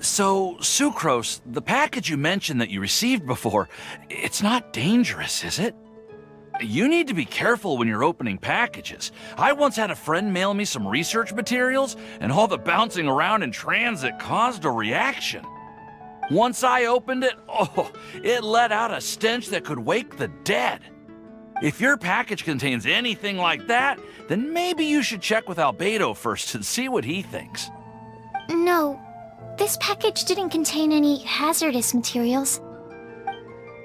So, Sucrose, the package you mentioned that you received before, it's not dangerous, is it? You need to be careful when you're opening packages. I once had a friend mail me some research materials, and all the bouncing around in transit caused a reaction. Once I opened it, it let out a stench that could wake the dead. If your package contains anything like that, then maybe you should check with Albedo first and see what he thinks. No, this package didn't contain any hazardous materials.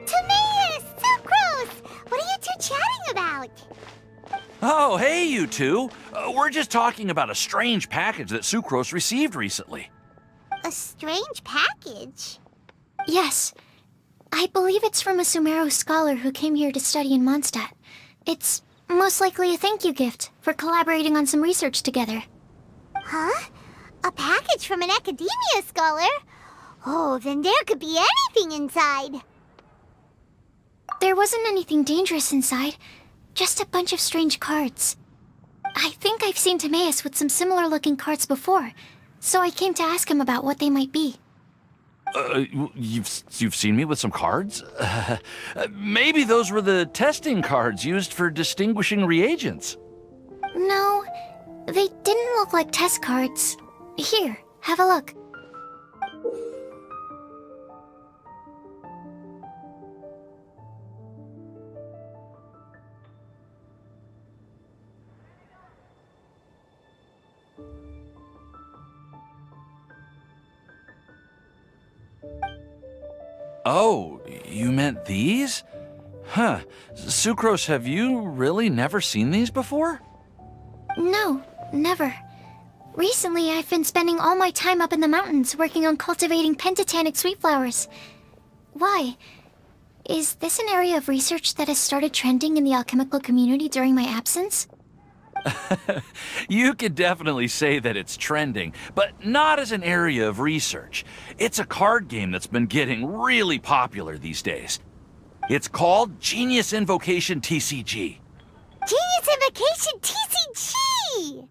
Timaeus! Sucrose! What are you two chatting about? Oh, hey, you two. We're just talking about a strange package that Sucrose received recently. A strange package? Yes. I believe it's from a Sumeru scholar who came here to study in Mondstadt. It's most likely a thank you gift for collaborating on some research together. Huh? A package from an academia scholar? Oh, then there could be anything inside. There wasn't anything dangerous inside, just a bunch of strange cards. I think I've seen Timaeus with some similar-looking cards before, so I came to ask him about what they might be. You've seen me with some cards? Maybe those were the testing cards used for distinguishing reagents. No, they didn't look like test cards. Here, have a look. Oh, you meant these? Huh. Sucrose, have you really never seen these before? No, never. Recently, I've been spending all my time up in the mountains working on cultivating pentatonic sweet flowers. Why? Is this an area of research that has started trending in the alchemical community during my absence? You could definitely say that it's trending, but not as an area of research. It's a card game that's been getting really popular these days. It's called Genius Invocation TCG. Genius Invocation TCG!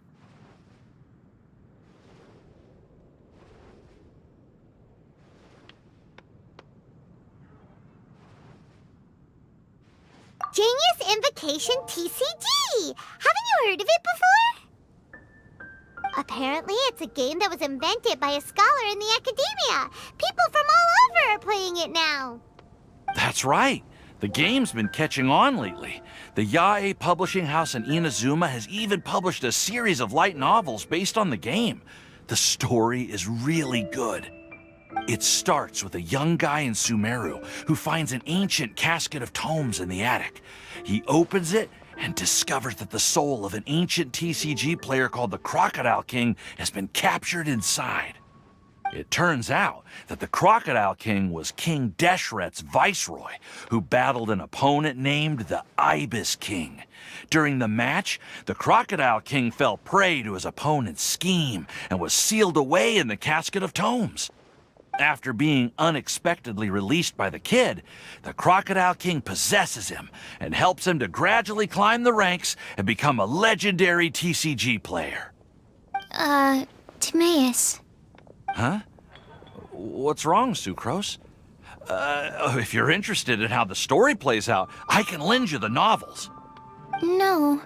Genius Invocation TCG! Haven't you heard of it before? Apparently, it's a game that was invented by a scholar in the academia. People from all over are playing it now. That's right. The game's been catching on lately. The Yae publishing house in Inazuma has even published a series of light novels based on the game. The story is really good. It starts with a young guy in Sumeru who finds an ancient casket of tomes in the attic. He opens it and discovers that the soul of an ancient TCG player called the Crocodile King has been captured inside. It turns out that the Crocodile King was King Deshret's viceroy, who battled an opponent named the Ibis King. During the match, the Crocodile King fell prey to his opponent's scheme and was sealed away in the casket of tomes. After being unexpectedly released by the kid, the Crocodile King possesses him and helps him to gradually climb the ranks and become a legendary TCG player. Timaeus. Huh? What's wrong, Sucrose? If you're interested in how the story plays out, I can lend you the novels. No.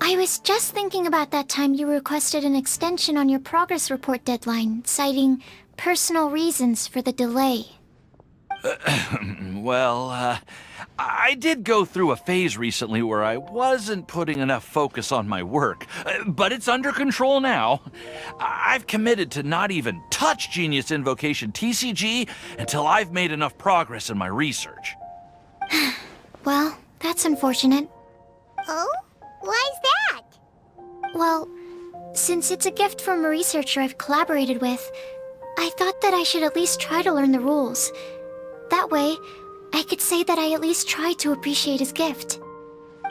I was just thinking about that time you requested an extension on your progress report deadline, citing personal reasons for the delay. Well, I did go through a phase recently where I wasn't putting enough focus on my work, but it's under control now. I've committed to not even touch Genius Invocation TCG until I've made enough progress in my research. Well, that's unfortunate. Oh? Why's that? Well, since it's a gift from a researcher I've collaborated with, I thought that I should at least try to learn the rules. That way, I could say that I at least tried to appreciate his gift.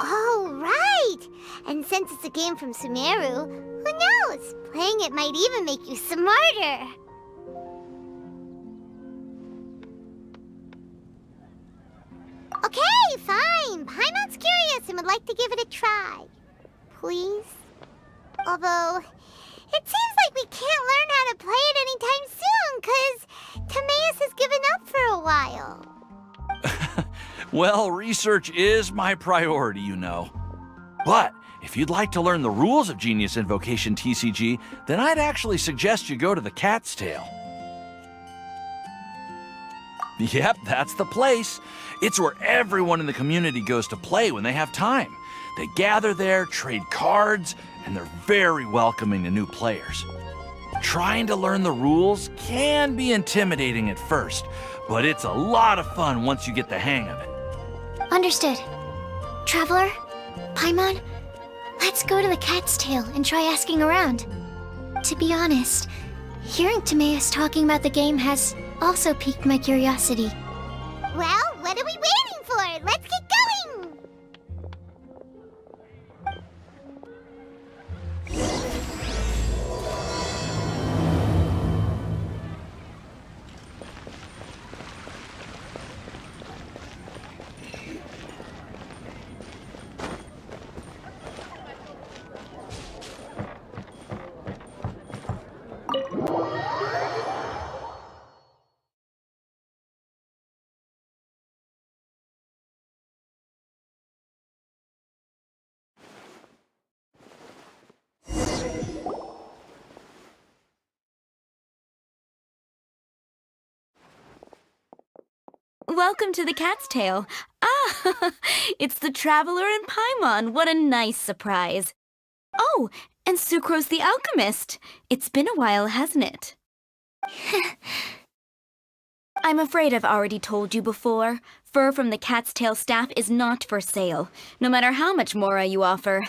Oh, right! And since it's a game from Sumeru, who knows? Playing it might even make you smarter. Okay, fine. Paimon's curious and would like to give it a try. Please? Although, it seems like we can't learn how to play it anytime soon, Timaeus has given up for a while. Well, research is my priority, you know. But if you'd like to learn the rules of Genius Invocation TCG, then I'd actually suggest you go to the Cat's Tail. Yep, that's the place. It's where everyone in the community goes to play when they have time. They gather there, trade cards, and they're very welcoming to new players. Trying to learn the rules can be intimidating at first, but it's a lot of fun once you get the hang of it. Understood. Traveler? Paimon? Let's go to the Cat's Tail and try asking around. To be honest, hearing Timaeus talking about the game has also piqued my curiosity. Well, what are we waiting for? Let's get going! Welcome to the Cat's Tail. Ah, it's the Traveler and Paimon. What a nice surprise. Oh, and Sucrose the Alchemist. It's been a while, hasn't it? I'm afraid I've already told you before. Fur from the Cat's Tail staff is not for sale, no matter how much mora you offer.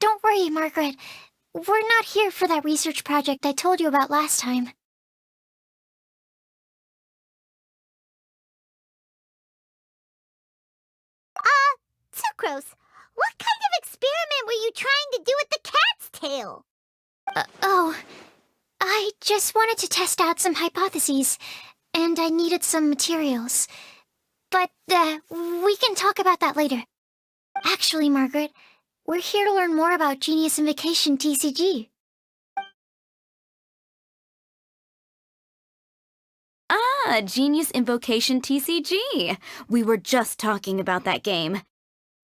Don't worry, Margaret. We're not here for that research project I told you about last time. Sucrose, what kind of experiment were you trying to do with the cat's tail? I just wanted to test out some hypotheses, and I needed some materials. But, we can talk about that later. Actually, Margaret, we're here to learn more about Genius Invocation TCG. Ah, Genius Invocation TCG. We were just talking about that game.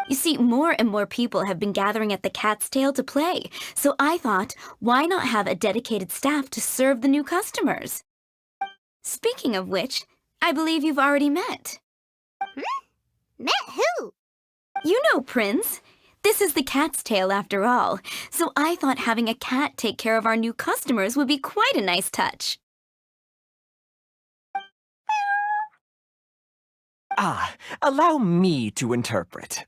You see, more and more people have been gathering at the Cat's Tail to play, so I thought, why not have a dedicated staff to serve the new customers? Speaking of which, I believe you've already met. Met who? You know, Prince. This is the Cat's Tail after all, so I thought having a cat take care of our new customers would be quite a nice touch. Allow me to interpret.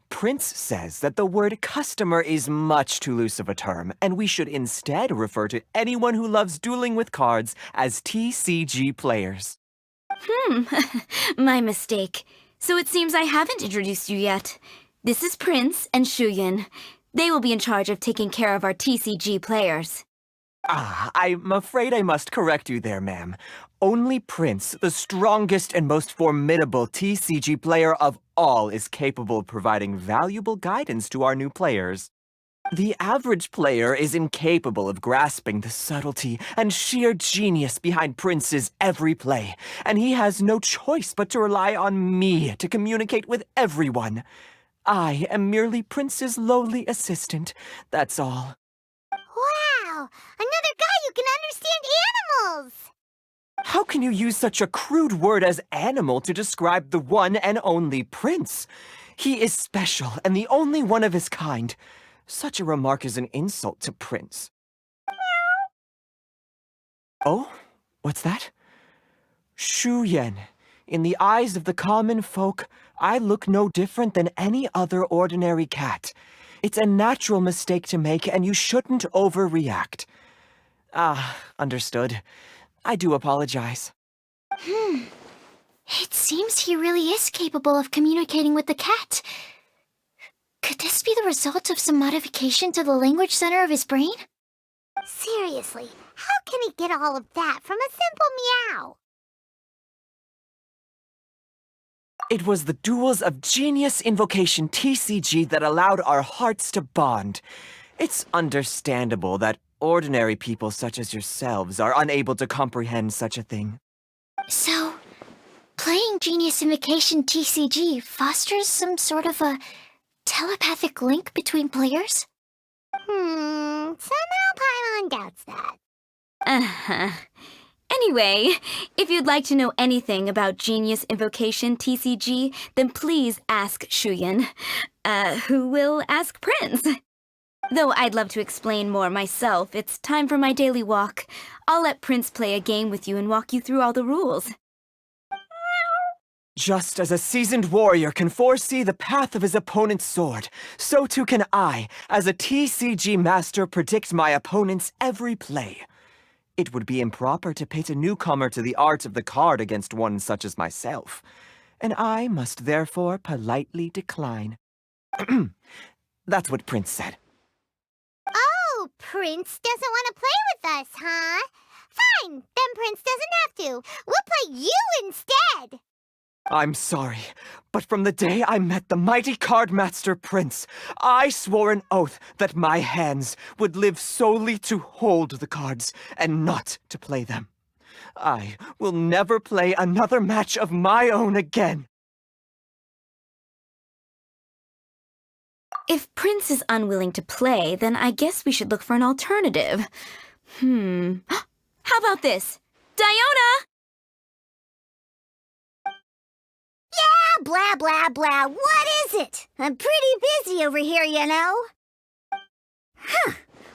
Prince says that the word customer is much too loose of a term, and we should instead refer to anyone who loves dueling with cards as TCG players. My mistake. So it seems I haven't introduced you yet. This is Prince and Shuyin. They will be in charge of taking care of our TCG players. I'm afraid I must correct you there, ma'am. Only Prince, the strongest and most formidable TCG player of all, is capable of providing valuable guidance to our new players. The average player is incapable of grasping the subtlety and sheer genius behind Prince's every play, and he has no choice but to rely on me to communicate with everyone. I am merely Prince's lowly assistant, that's all. Wow! Another guy who can understand animals! How can you use such a crude word as animal to describe the one and only Prince? He is special and the only one of his kind. Such a remark is an insult to Prince. Oh? What's that? Shuyin. In the eyes of the common folk, I look no different than any other ordinary cat. It's a natural mistake to make, and you shouldn't overreact. Understood. I do apologize. It seems he really is capable of communicating with the cat. Could this be the result of some modification to the language center of his brain? Seriously, how can he get all of that from a simple meow? It was the duels of Genius Invocation TCG that allowed our hearts to bond. It's understandable that ordinary people such as yourselves are unable to comprehend such a thing. So, playing Genius Invocation TCG fosters some sort of a telepathic link between players? Somehow Paimon doubts that. Uh-huh. Anyway, if you'd like to know anything about Genius Invocation TCG, then please ask Shuyan, who will ask Prince. Though I'd love to explain more myself, it's time for my daily walk. I'll let Prince play a game with you and walk you through all the rules. Just as a seasoned warrior can foresee the path of his opponent's sword, so too can I, as a TCG master, predict my opponent's every play. It would be improper to pit a newcomer to the art of the card against one such as myself, and I must therefore politely decline. That's what Prince said. Oh, Prince doesn't want to play with us, huh? Fine, then Prince doesn't have to. We'll play you instead. I'm sorry, but from the day I met the mighty cardmaster Prince, I swore an oath that my hands would live solely to hold the cards and not to play them. I will never play another match of my own again. If Prince is unwilling to play, then I guess we should look for an alternative. How about this? Diona! Yeah, blah, blah, blah. What is it? I'm pretty busy over here, you know.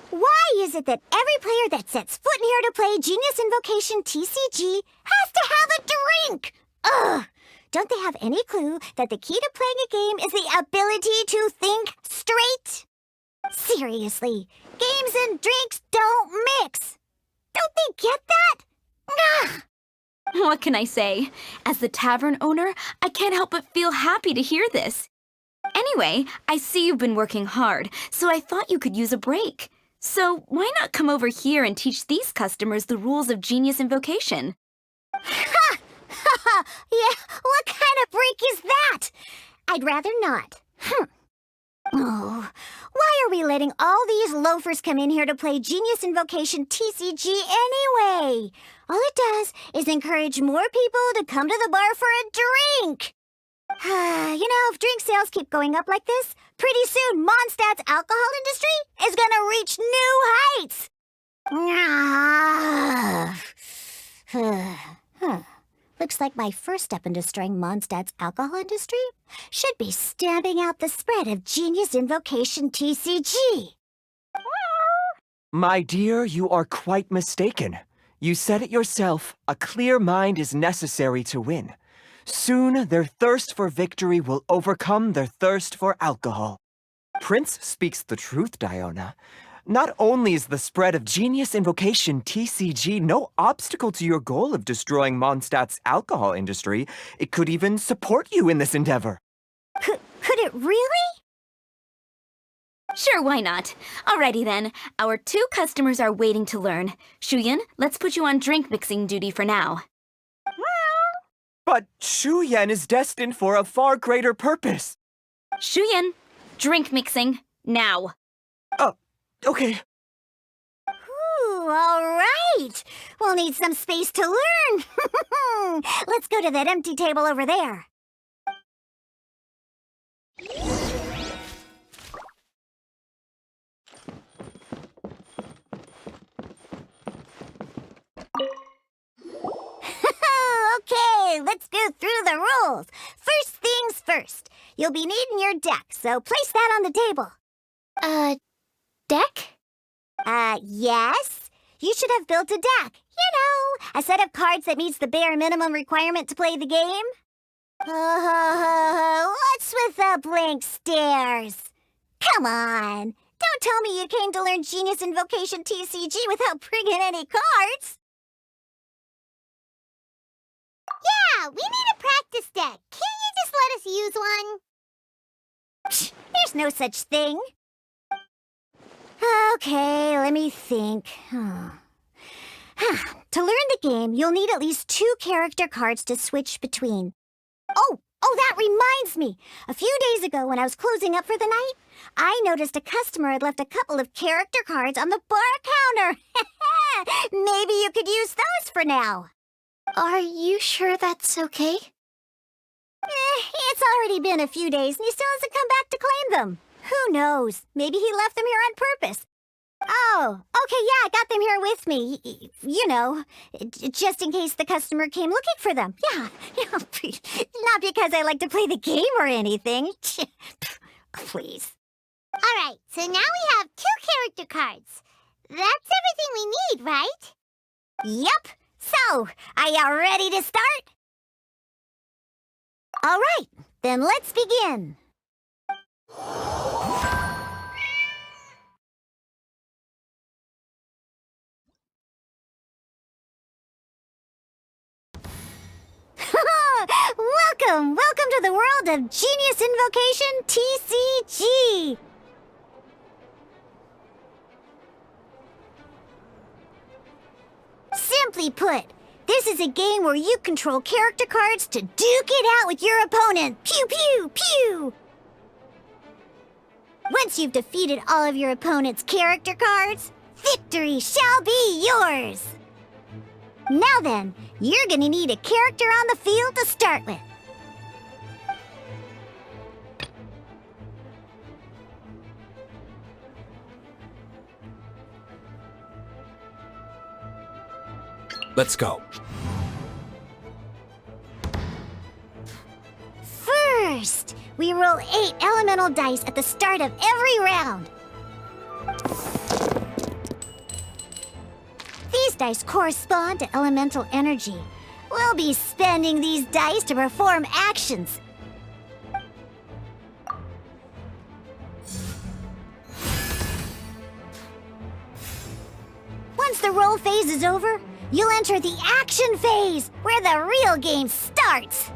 Why is it that every player that sets foot in here to play Genius Invocation TCG has to have a drink? Ugh! Don't they have any clue that the key to playing a game is the ability to think straight? Seriously, games and drinks don't mix. Don't they get that? Ugh! What can I say? As the tavern owner, I can't help but feel happy to hear this. Anyway, I see you've been working hard, so I thought you could use a break. So why not come over here and teach these customers the rules of Genius Invocation? Ha! Ha! Yeah, what kind of break is that? I'd rather not. Oh, why are we letting all these loafers come in here to play Genius Invocation TCG anyway? All it does is encourage more people to come to the bar for a drink. You know, if drink sales keep going up like this, pretty soon Mondstadt's alcohol industry is gonna reach new heights. Looks like my first step in destroying Mondstadt's alcohol industry should be stamping out the spread of Genius Invocation TCG. My dear, you are quite mistaken. You said it yourself, a clear mind is necessary to win. Soon, their thirst for victory will overcome their thirst for alcohol. Prince speaks the truth, Diona. Not only is the spread of Genius Invocation TCG no obstacle to your goal of destroying Mondstadt's alcohol industry, it could even support you in this endeavor. Could it really? Sure, why not? Alrighty then, our 2 customers are waiting to learn. Shuyan, let's put you on drink mixing duty for now. But Shuyan is destined for a far greater purpose. Shuyan, drink mixing, now. Okay. Ooh, all right. We'll need some space to learn. Let's go to that empty table over there. Okay, let's go through the rules. First things first. You'll be needing your deck, so place that on the table. Deck? Yes. You should have built a deck. You know, a set of cards that meets the bare minimum requirement to play the game. What's with the blank stares? Come on. Don't tell me you came to learn Genius Invocation TCG without bringing any cards. Yeah, we need a practice deck. Can't you just let us use one? There's no such thing. Okay, let me think. To learn the game, you'll need at least 2 character cards to switch between. Oh, Oh, that reminds me. A few days ago when I was closing up for the night, I noticed a customer had left a couple of character cards on the bar counter. Maybe you could use those for now. Are you sure that's okay? It's already been a few days and he still hasn't come back to claim them. Who knows? Maybe he left them here on purpose. Oh, okay, yeah, I got them here with me. You know, just in case the customer came looking for them. Yeah, not because I like to play the game or anything. Please. All right, so now we have 2 character cards. That's everything we need, right? Yep. So, are you ready to start? All right, then let's begin. Welcome to the world of Genius Invocation TCG. Simply put, this is a game where you control character cards to duke it out with your opponent. Pew, pew, pew! Once you've defeated all of your opponent's character cards, victory shall be yours! Now then, you're gonna need a character on the field to start with. Let's go. First, we roll 8 elemental dice at the start of every round. These dice correspond to elemental energy. We'll be spending these dice to perform actions. Once the roll phase is over, you'll enter the action phase, where the real game starts.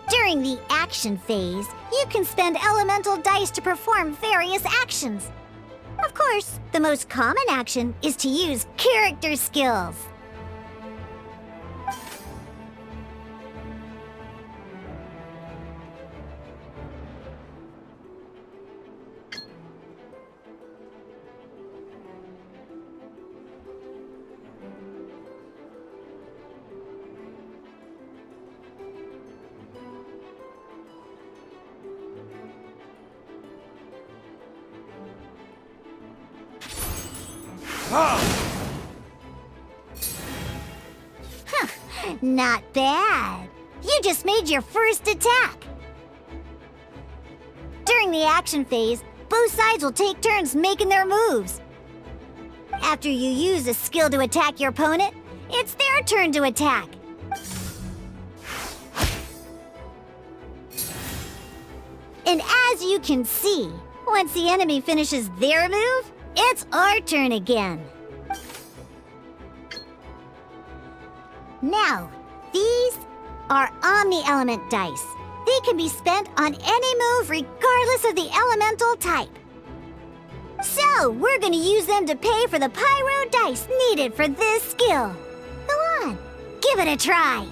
During the action phase, you can spend elemental dice to perform various actions. Of course, the most common action is to use character skills. Not bad. You just made your first attack. During the action phase, both sides will take turns making their moves. After you use a skill to attack your opponent, it's their turn to attack. And as you can see, once the enemy finishes their move, it's our turn again. Now, these are Omni-Element dice. They can be spent on any move regardless of the elemental type. So, we're gonna use them to pay for the pyro dice needed for this skill. Go on, give it a try.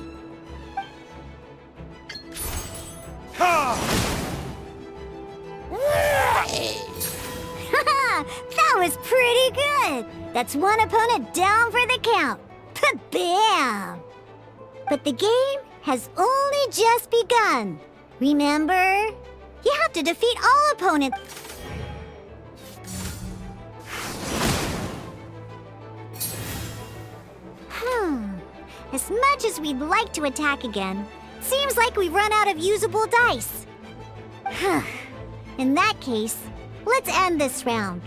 That was pretty good. That's one opponent down for the count. Bam! But the game has only just begun. Remember, you have to defeat all opponents. As much as we'd like to attack again, seems like we've run out of usable dice. In that case, let's end this round.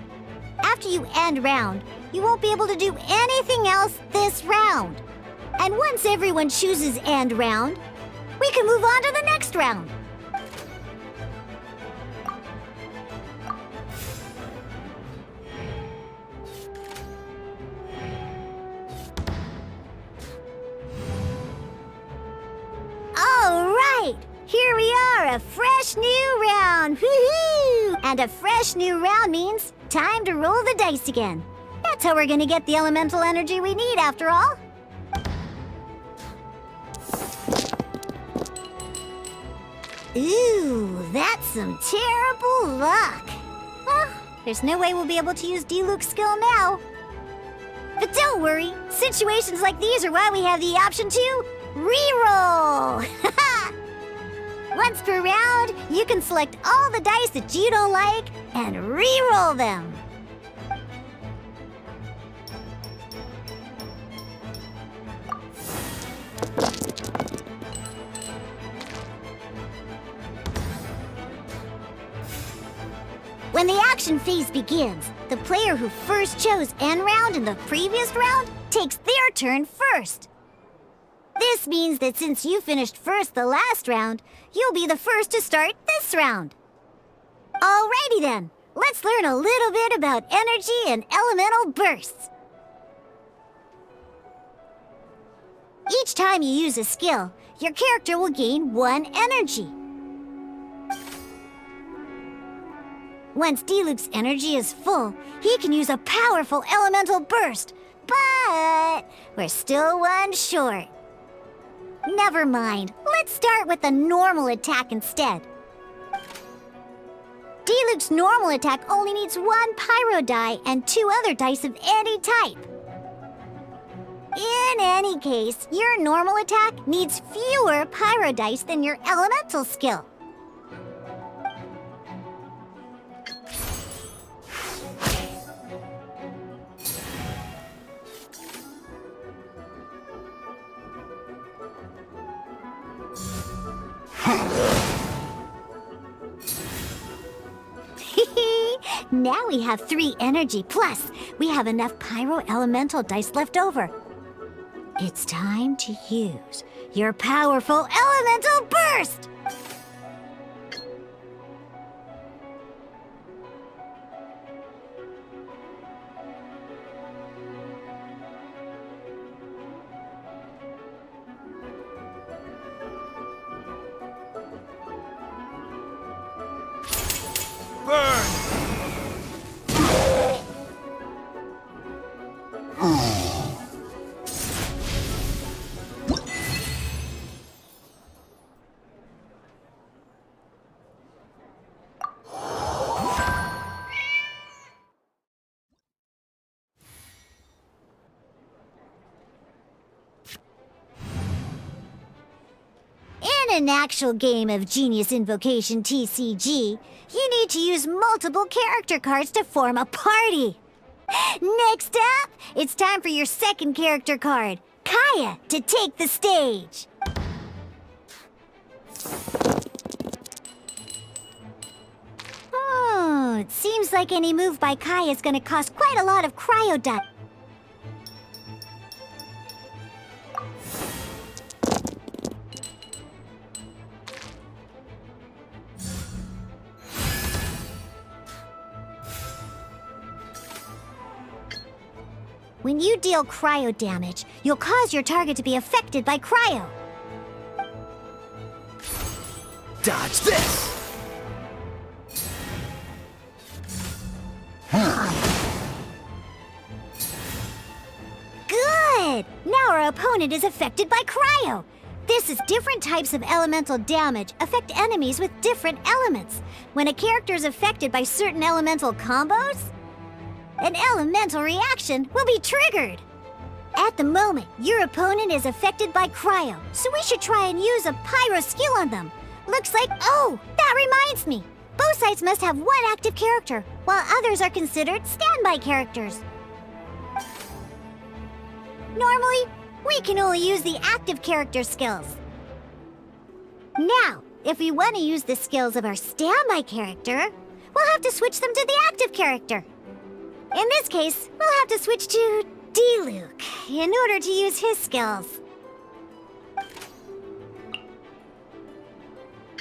After you end round, you won't be able to do anything else this round. And once everyone chooses end round, we can move on to the next round. All right, here we are, a fresh new round. Woohoo! And a fresh new round means time to roll the dice again. That's how we're gonna get the elemental energy we need, after all. Ooh, that's some terrible luck. Well, there's no way we'll be able to use D-Luke's skill now. But don't worry, situations like these are why we have the option to reroll. Once per round, you can select all the dice that you don't like and reroll them. When the action phase begins, the player who first chose end round in the previous round takes their turn first. This means that since you finished first the last round, you'll be the first to start this round. Alrighty then, let's learn a little bit about energy and elemental bursts. Each time you use a skill, your character will gain 1 energy. Once D-Luke's energy is full, he can use a powerful elemental burst, but we're still 1 short. Never mind, let's start with a normal attack instead. D-Luke's normal attack only needs 1 pyro die and 2 other dice of any type. In any case, your normal attack needs fewer pyro dice than your elemental skill. Now we have 3 energy, plus we have enough pyro elemental dice left over. It's time to use your powerful elemental burst! Burn! In an actual game of Genius Invocation TCG, you need to use multiple character cards to form a party. Next up, it's time for your second character card, Kaya, to take the stage. Oh, it seems like any move by Kaya is going to cost quite a lot of cryo dust. When you deal cryo damage, you'll cause your target to be affected by cryo. Dodge this! Good! Now our opponent is affected by cryo. This is different types of elemental damage affect enemies with different elements. When a character is affected by certain elemental combos, an elemental reaction will be triggered. At the moment, your opponent is affected by cryo, so we should try and use a pyro skill on them. Looks like, oh, that reminds me. Both sides must have 1 active character, while others are considered standby characters. Normally, we can only use the active character skills. Now, if we want to use the skills of our standby character, we'll have to switch them to the active character. In this case, we'll have to switch to D-Luke in order to use his skills.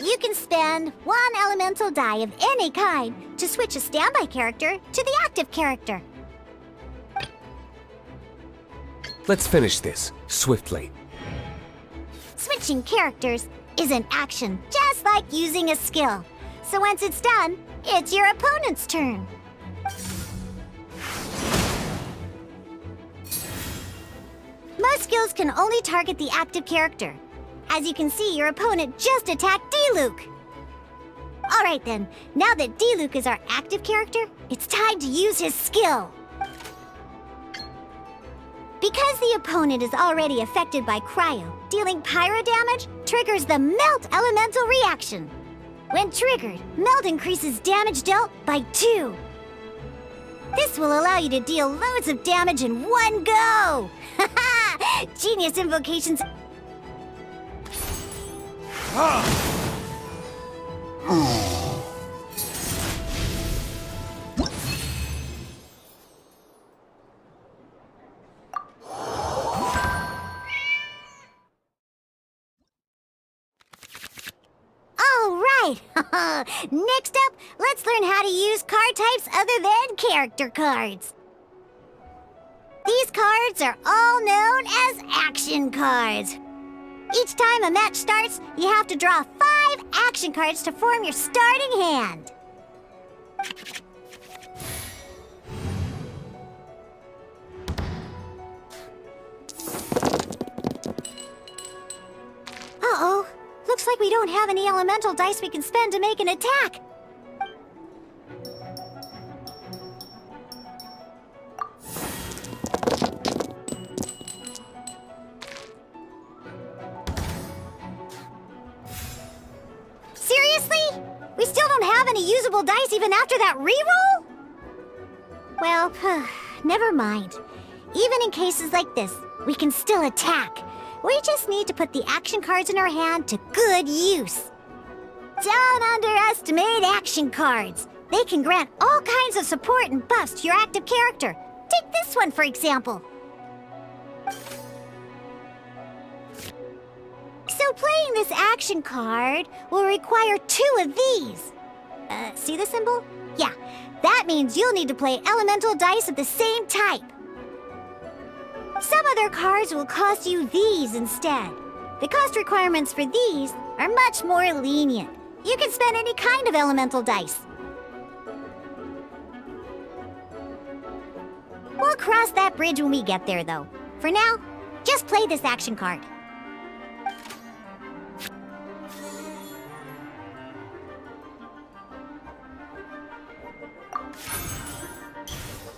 You can spend 1 elemental die of any kind to switch a standby character to the active character. Let's finish this, swiftly. Switching characters is an action, just like using a skill. So once it's done, it's your opponent's turn. Most skills can only target the active character. As you can see, your opponent just attacked D-Luke. Alright then, now that D-Luke is our active character, it's time to use his skill. Because the opponent is already affected by cryo, dealing pyro damage triggers the melt elemental reaction. When triggered, melt increases damage dealt by 2. This will allow you to deal loads of damage in one go! Haha! Genius invocations. Next up, let's learn how to use card types other than character cards. These cards are all known as action cards. Each time a match starts, you have to draw 5 action cards to form your starting hand. Uh-oh. Looks like we don't have any elemental dice we can spend to make an attack. Seriously? We still don't have any usable dice even after that reroll? Well, never mind. Even in cases like this, we can still attack. We just need to put the action cards in our hand to good use. Don't underestimate action cards. They can grant all kinds of support and buffs to your active character. Take this one, for example. So playing this action card will require 2 of these. See the symbol? Yeah, that means you'll need to play elemental dice of the same type. Some other cards will cost you these instead. The cost requirements for these are much more lenient. You can spend any kind of elemental dice. We'll cross that bridge when we get there, though. For now, just play this action card.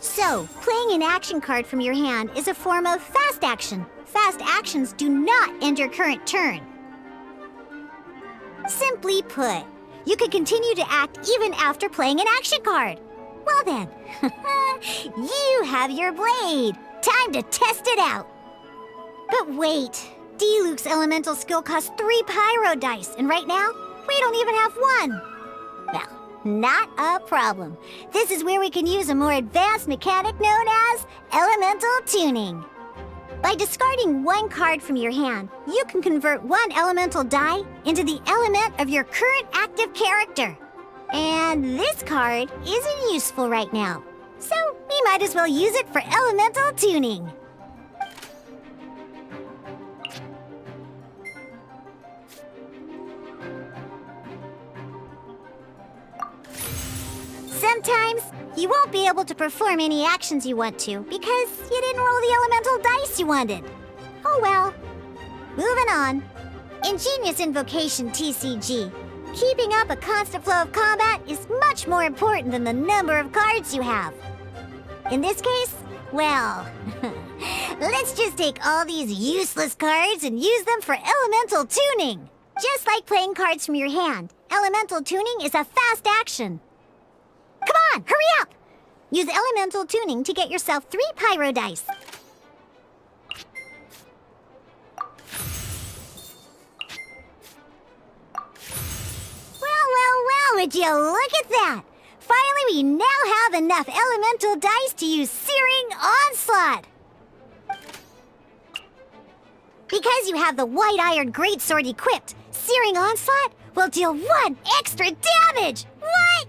So, playing an action card from your hand is a form of fast action. Fast actions do not end your current turn. Simply put, you can continue to act even after playing an action card. Well then, you have your blade. Time to test it out. But wait, D-Luke's elemental skill costs 3 pyro dice, and right now, we don't even have 1. Well, not a problem. This is where we can use a more advanced mechanic known as elemental tuning. By discarding 1 card from your hand, you can convert 1 elemental die into the element of your current active character. And this card isn't useful right now, so we might as well use it for elemental tuning. Sometimes, you won't be able to perform any actions you want to because you didn't roll the elemental dice you wanted. Oh well. Moving on. Ingenious Invocation TCG. Keeping up a constant flow of combat is much more important than the number of cards you have. In this case, well, let's just take all these useless cards and use them for elemental tuning. Just like playing cards from your hand, elemental tuning is a fast action. Come on, hurry up! Use elemental tuning to get yourself 3 pyro dice. Well, would you look at that? Finally, we now have enough elemental dice to use Searing Onslaught. Because you have the White Iron Greatsword equipped, Searing Onslaught will deal 1 extra damage! What?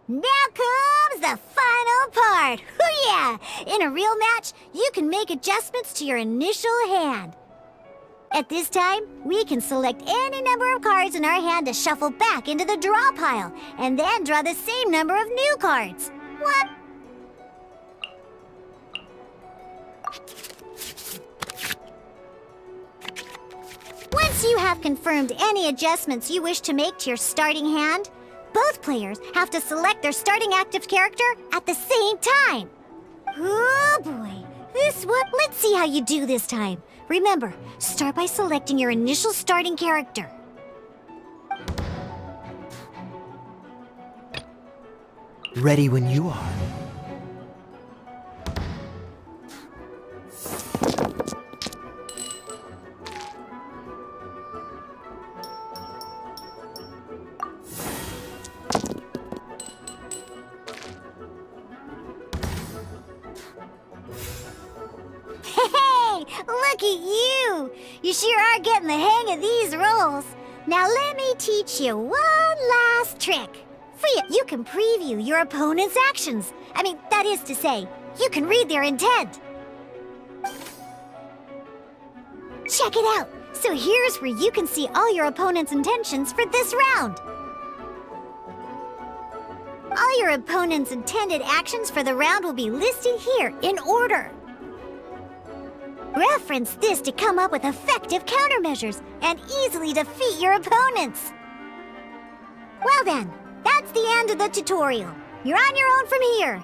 Now comes the final part! Hoo-yah! Yeah! In a real match, you can make adjustments to your initial hand. At this time, we can select any number of cards in our hand to shuffle back into the draw pile, and then draw the same number of new cards. What? Once you have confirmed any adjustments you wish to make to your starting hand, both players have to select their starting active character at the same time. Oh boy, this one. Let's see how you do this time. Remember, start by selecting your initial starting character. Ready when you are. Hey, look at you! You sure are getting the hang of these rolls. Now let me teach you one last trick. You can preview your opponent's actions. I mean, that is to say, you can read their intent. Check it out. So here's where you can see all your opponent's intentions for this round. All your opponent's intended actions for the round will be listed here in order. Reference this to come up with effective countermeasures and easily defeat your opponents. Well then, that's the end of the tutorial. You're on your own from here.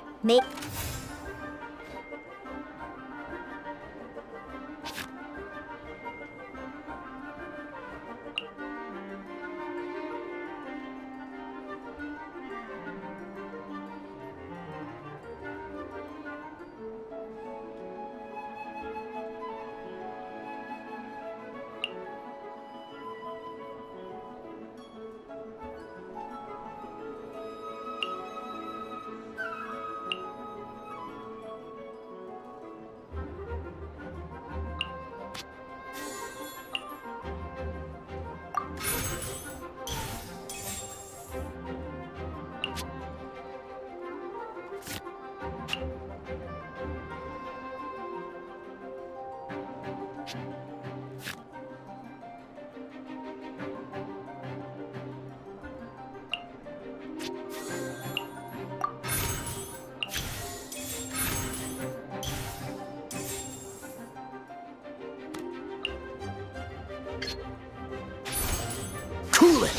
Cool it!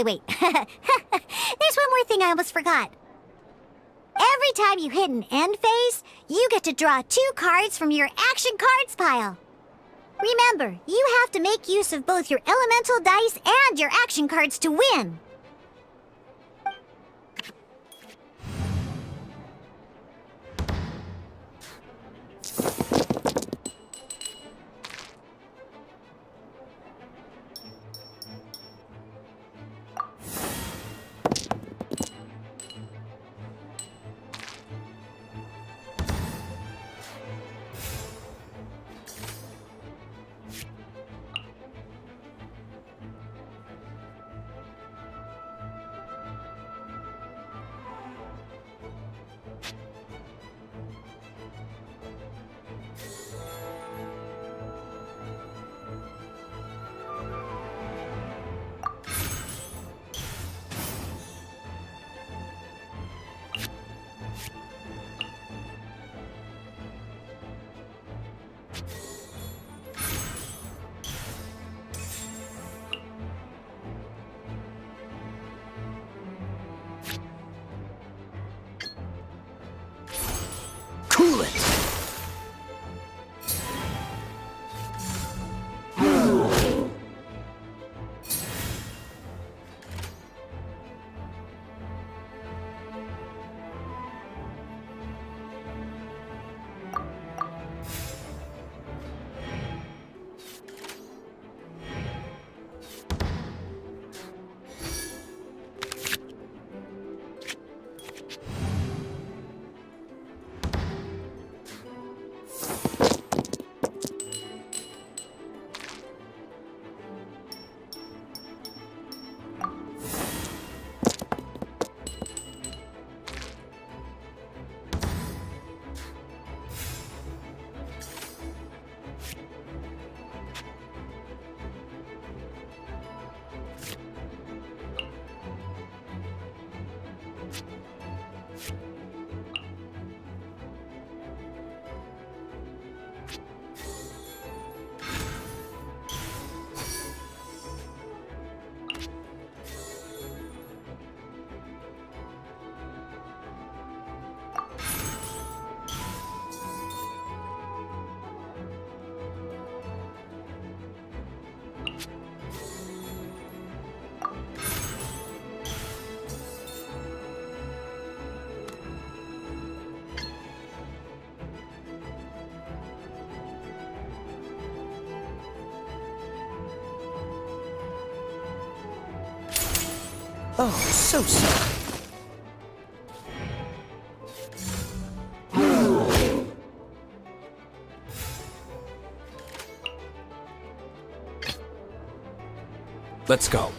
Wait. There's one more thing I almost forgot. Every time you hit an end phase, you get to draw 2 cards from your action cards pile. Remember, you have to make use of both your elemental dice and your action cards to win. Oh, so sorry. Let's go.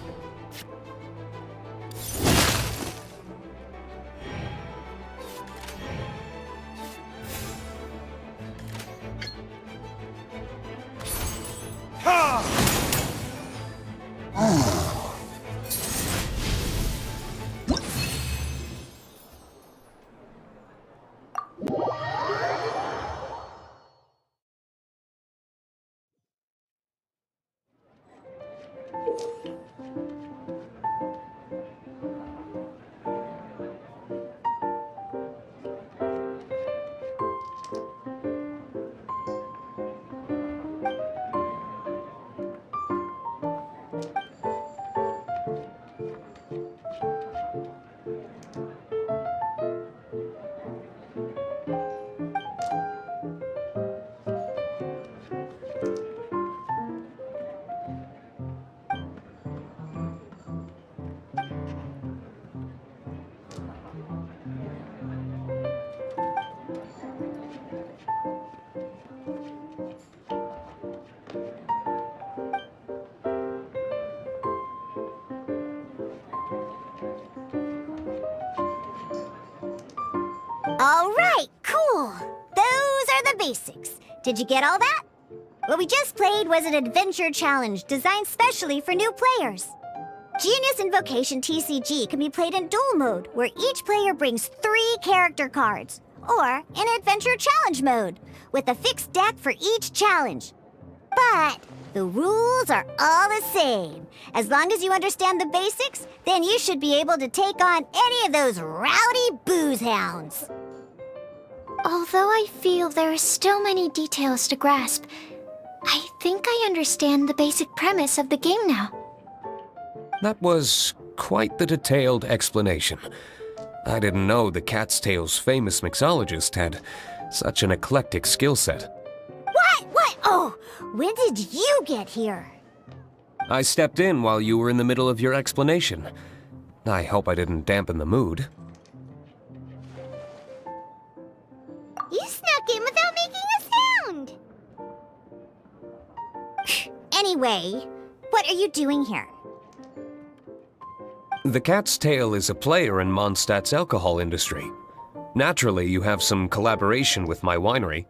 All right, cool. Those are the basics. Did you get all that? What we just played was an adventure challenge designed specially for new players. Genius Invocation TCG can be played in duel mode, where each player brings 3 character cards, or in adventure challenge mode, with a fixed deck for each challenge. But the rules are all the same. As long as you understand the basics, then you should be able to take on any of those rowdy booze hounds. Although I feel there are still many details to grasp, I think I understand the basic premise of the game now. That was quite the detailed explanation. I didn't know the Cat's Tail's famous mixologist had such an eclectic skill set. What? Oh, when did you get here? I stepped in while you were in the middle of your explanation. I hope I didn't dampen the mood. You snuck in without making a sound. Anyway, what are you doing here? The Cat's Tail is a player in Mondstadt's alcohol industry. Naturally, you have some collaboration with my winery.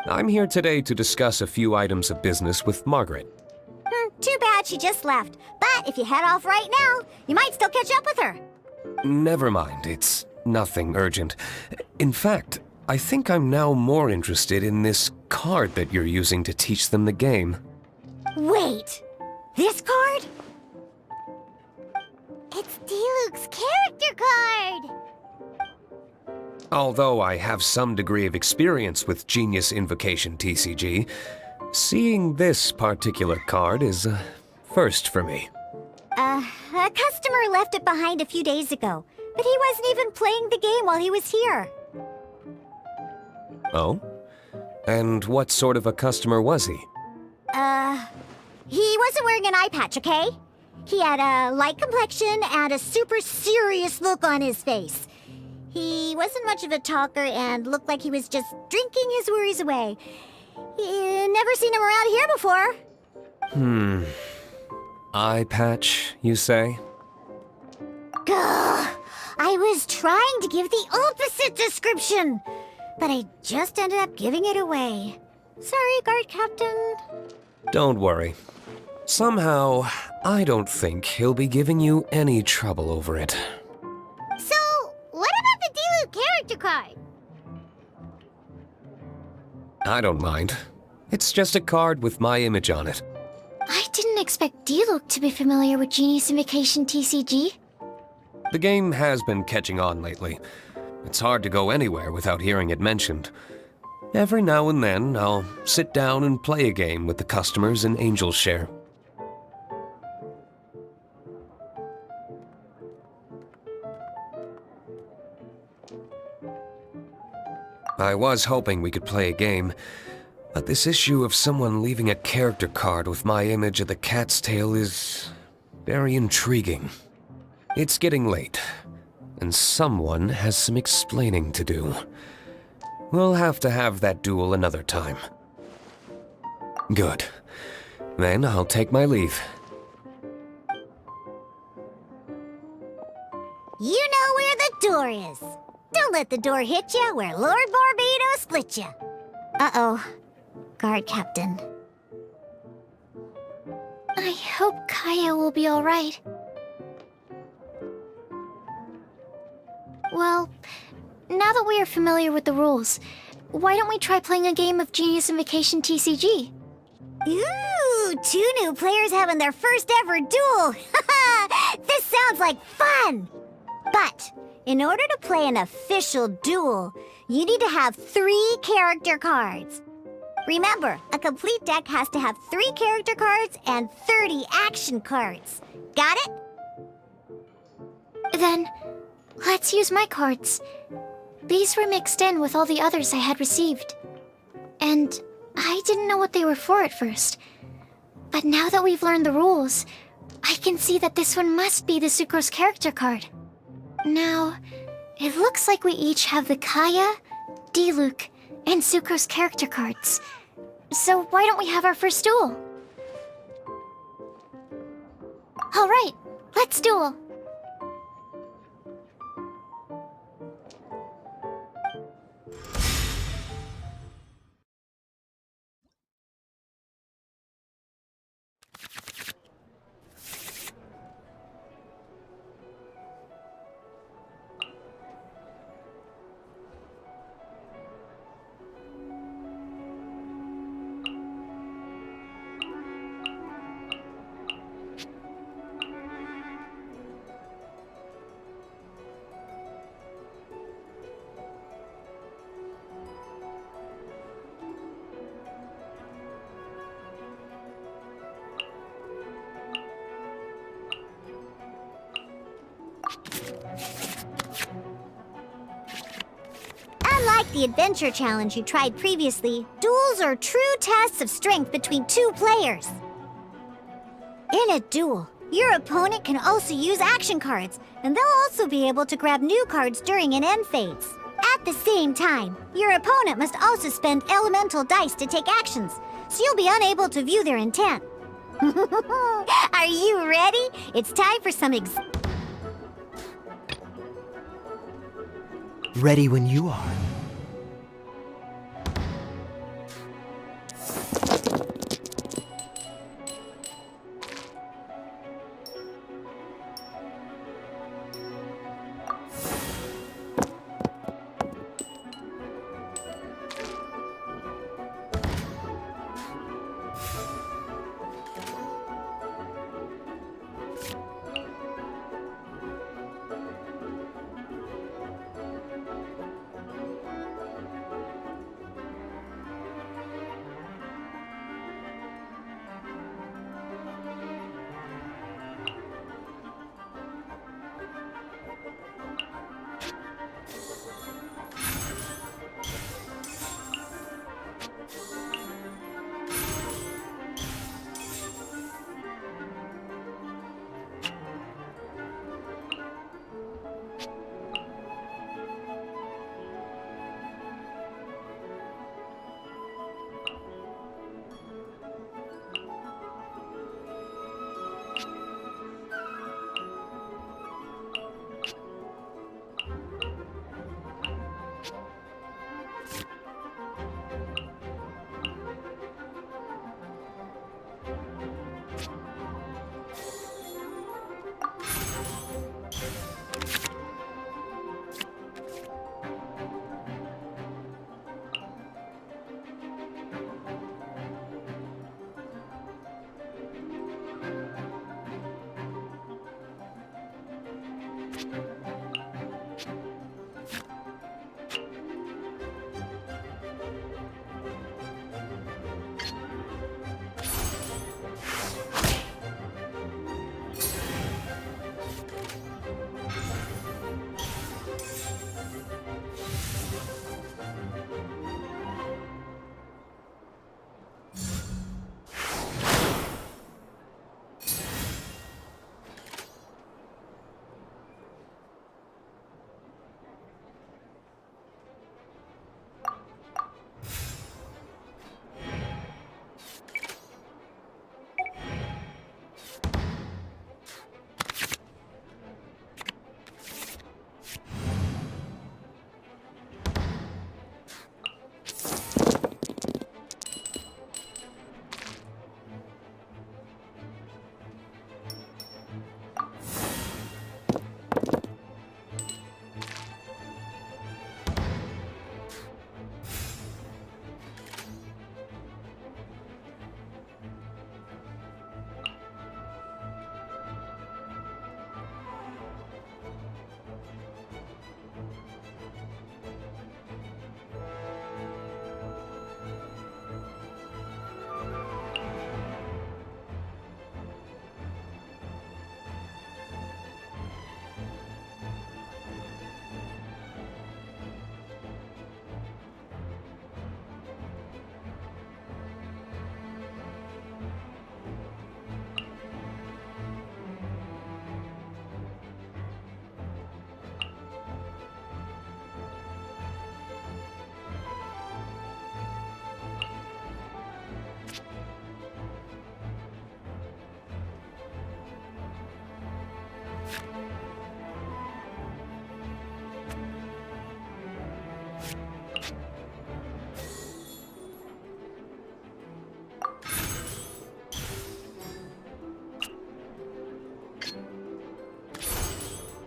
I'm here today to discuss a few items of business with Margaret. Too bad she just left. But if you head off right now, you might still catch up with her. Never mind, it's nothing urgent. In fact, I think I'm now more interested in this card that you're using to teach them the game. Wait, this card? It's Diluc's character card! Although I have some degree of experience with Genius Invocation TCG, seeing this particular card is a first for me. A customer left it behind a few days ago, but he wasn't even playing the game while he was here. Oh? And what sort of a customer was he? He wasn't wearing an eye patch, okay? He had a light complexion and a super serious look on his face. He wasn't much of a talker and looked like he was just drinking his worries away. Never seen him around here before. Eye patch, you say? Gah! I was trying to give the opposite description, but I just ended up giving it away. Sorry, guard captain. Don't worry. Somehow, I don't think he'll be giving you any trouble over it. So, what about the Diluc character card? I don't mind. It's just a card with my image on it. I didn't expect Diluc to be familiar with Genius Invocation TCG. The game has been catching on lately. It's hard to go anywhere without hearing it mentioned. Every now and then, I'll sit down and play a game with the customers in Angel's Share. I was hoping we could play a game, but this issue of someone leaving a character card with my image of the Cat's Tail is very intriguing. It's getting late, and someone has some explaining to do. We'll have to have that duel another time. Good. Then I'll take my leave. You know where the door is. Don't let the door hit you where Lord Barbados split you. Uh-oh. Guard Captain. I hope Kaya will be alright. Well, now that we are familiar with the rules, why don't we try playing a game of Genius Invocation TCG? Ooh, 2 new players having their first ever duel. This sounds like fun! But, in order to play an official duel, you need to have 3 character cards. Remember, a complete deck has to have 3 character cards and 30 action cards. Got it? Then, let's use my cards. These were mixed in with all the others I had received. And I didn't know what they were for at first. But now that we've learned the rules, I can see that this one must be the Sucrose character card. Now, it looks like we each have the Kaya, Diluc, and Sucrose character cards. So why don't we have our first duel? Alright, let's duel. Unlike the adventure challenge you tried previously, duels are true tests of strength between 2 players. In a duel, your opponent can also use action cards, and they'll also be able to grab new cards during an end phase. At the same time, your opponent must also spend elemental dice to take actions, so you'll be unable to view their intent. Are you ready? It's time for some Ready when you are.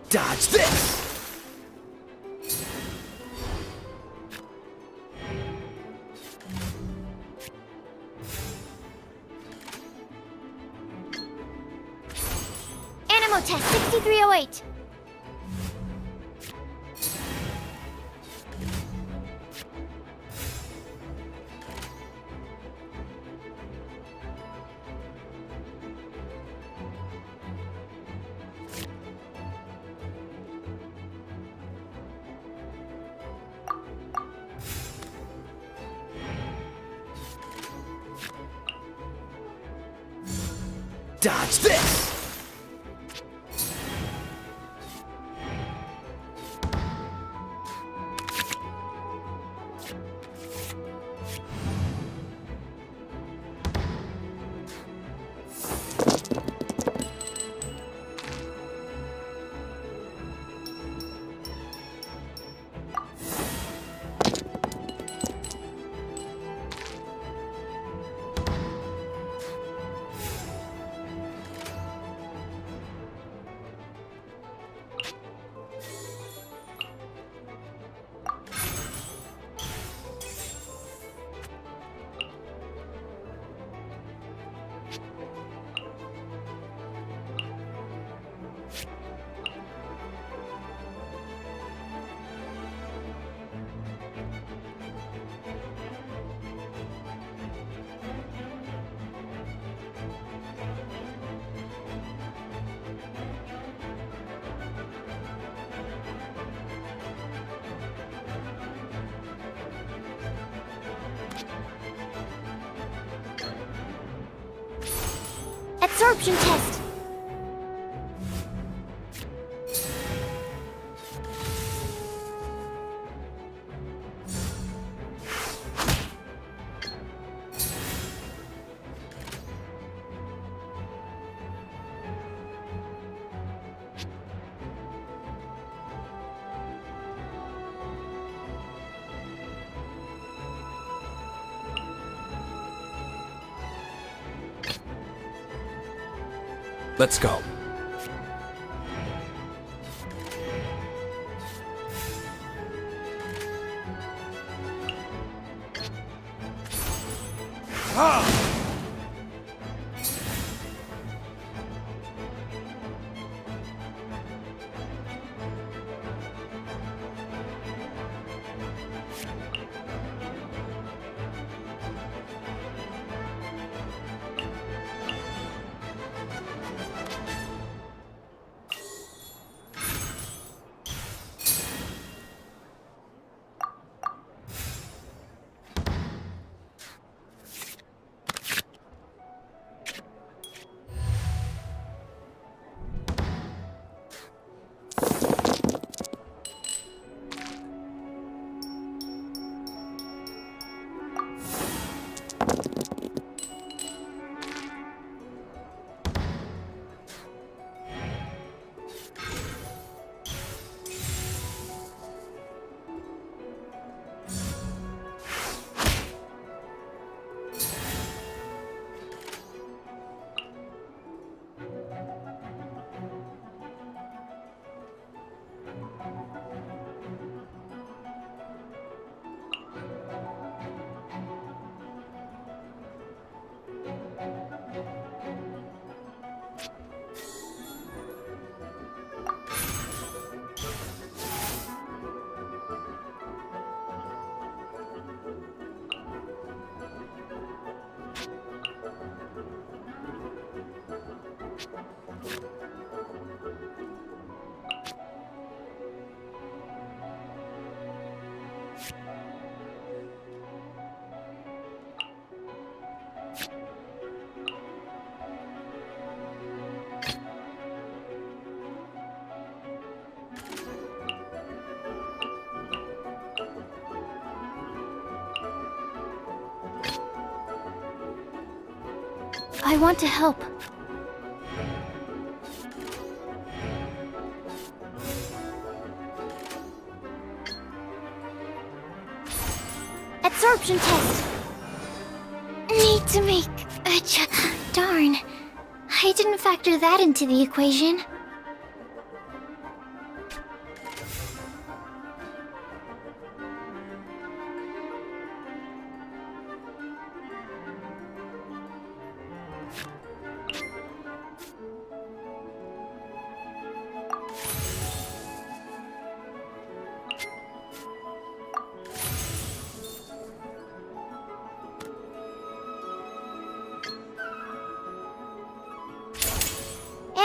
Dodge this! Animo test 6308. Dodge this! Absorption test. Let's go. I want to help. Absorption test. Need to make a darn. I didn't factor that into the equation.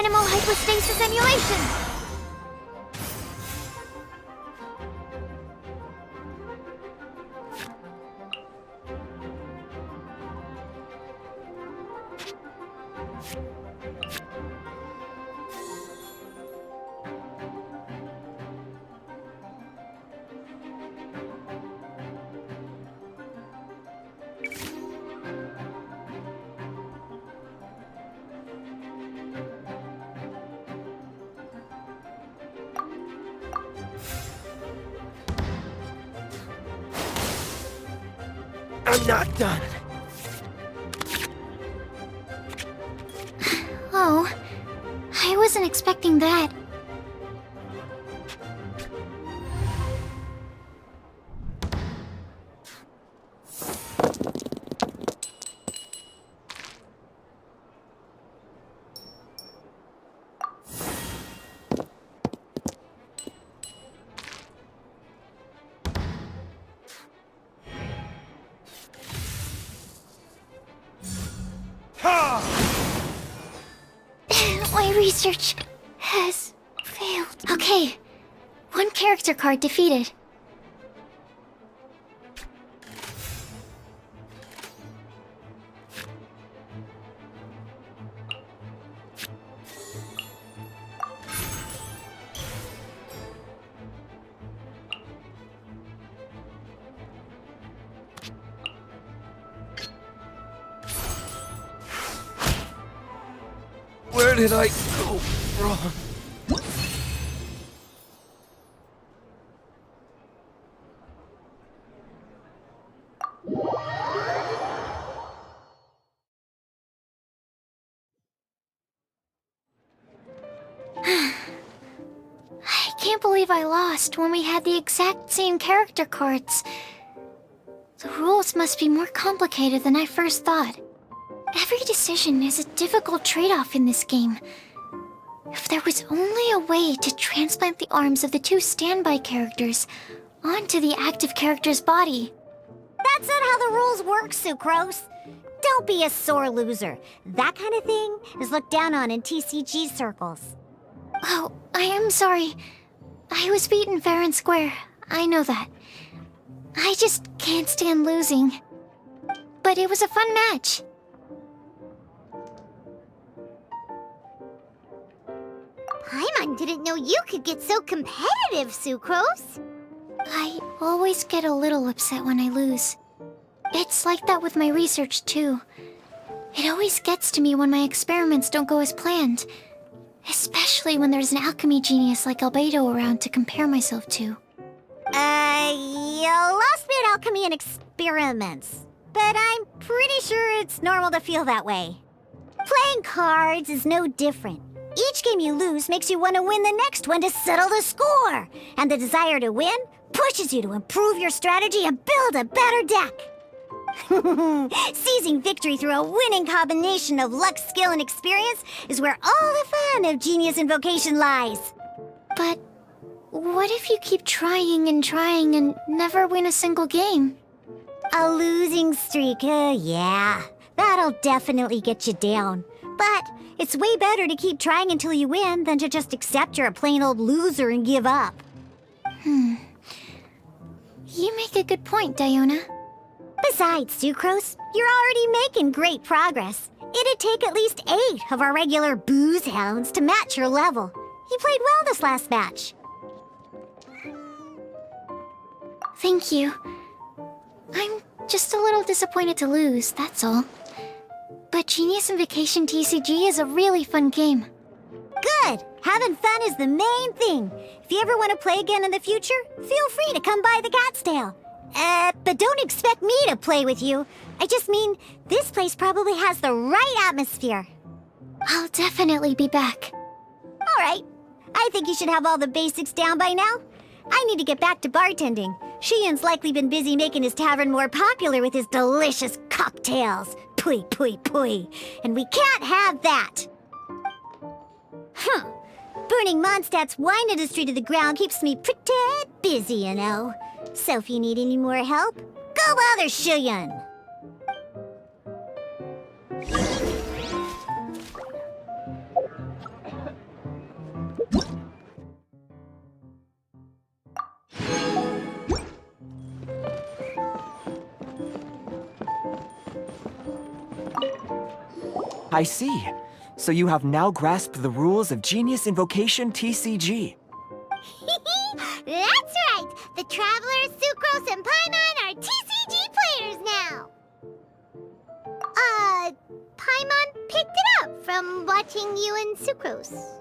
Dynamo hypostasis emulation! I'm not done. Oh, I wasn't expecting that. My research has failed. Okay, one character card defeated. Where did I go wrong? I can't believe I lost when we had the exact same character cards. The rules must be more complicated than I first thought. Every decision is a difficult trade-off in this game. If there was only a way to transplant the arms of the two standby characters onto the active character's body. That's not how the rules work, Sucrose. Don't be a sore loser. That kind of thing is looked down on in TCG circles. Oh, I am sorry. I was beaten fair and square. I know that. I just can't stand losing. But it was a fun match. Paimon didn't know you could get so competitive, Sucrose. I always get a little upset when I lose. It's like that with my research, too. It always gets to me when my experiments don't go as planned. Especially when there's an alchemy genius like Albedo around to compare myself to. You lost me at alchemy and experiments. But I'm pretty sure it's normal to feel that way. Playing cards is no different. Each game you lose makes you want to win the next one to settle the score. And the desire to win pushes you to improve your strategy and build a better deck. Seizing victory through a winning combination of luck, skill, and experience is where all the fun of Genius Invocation lies. But what if you keep trying and never win a single game? A losing streak, yeah. That'll definitely get you down. But it's way better to keep trying until you win than to just accept you're a plain old loser and give up. You make a good point, Diona. Besides, Sucrose, you're already making great progress. It'd take at least 8 of our regular booze hounds to match your level. You played well this last match. Thank you. I'm just a little disappointed to lose, that's all. But Genius Invocation TCG is a really fun game. Good! Having fun is the main thing. If you ever want to play again in the future, feel free to come by the Cat's Tail. But don't expect me to play with you. I just mean, this place probably has the right atmosphere. I'll definitely be back. All right. I think you should have all the basics down by now. I need to get back to bartending. Shiyan's likely been busy making his tavern more popular with his delicious cocktails. Pui, pui, pui. And we can't have that. Burning Mondstadt's wine industry to the ground keeps me pretty busy, you know. So if you need any more help, go bother Shiyan. I see. So you have now grasped the rules of Genius Invocation TCG. That's right! The Travelers, Sucrose, and Paimon are TCG players now! Paimon picked it up from watching you and Sucrose.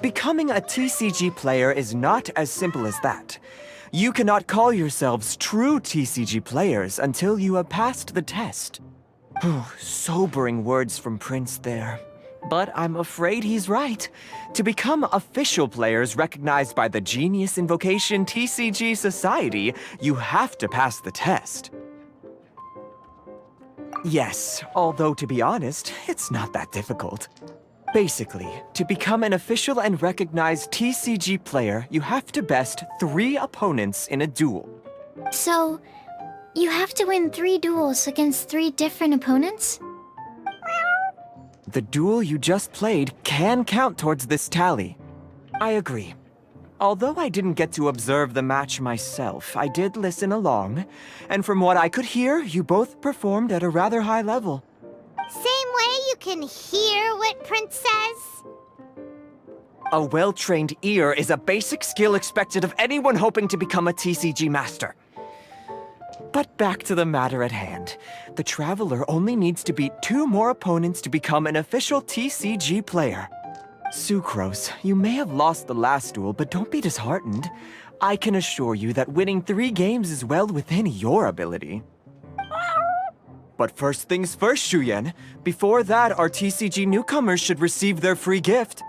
Becoming a TCG player is not as simple as that. You cannot call yourselves true TCG players until you have passed the test. Sobering words from Prince there. But I'm afraid he's right. To become official players recognized by the Genius Invocation TCG Society, you have to pass the test. Yes, although to be honest, it's not that difficult. Basically, to become an official and recognized TCG player, you have to best 3 opponents in a duel. So, you have to win 3 duels against 3 different opponents? The duel you just played can count towards this tally. I agree. Although I didn't get to observe the match myself, I did listen along, and from what I could hear, you both performed at a rather high level. Same way you can hear what Prince says? A well-trained ear is a basic skill expected of anyone hoping to become a TCG master. But back to the matter at hand. The Traveler only needs to beat 2 more opponents to become an official TCG player. Sucrose, you may have lost the last duel, but don't be disheartened. I can assure you that winning 3 games is well within your ability. But first things first, Shuyen. Before that, our TCG newcomers should receive their free gift.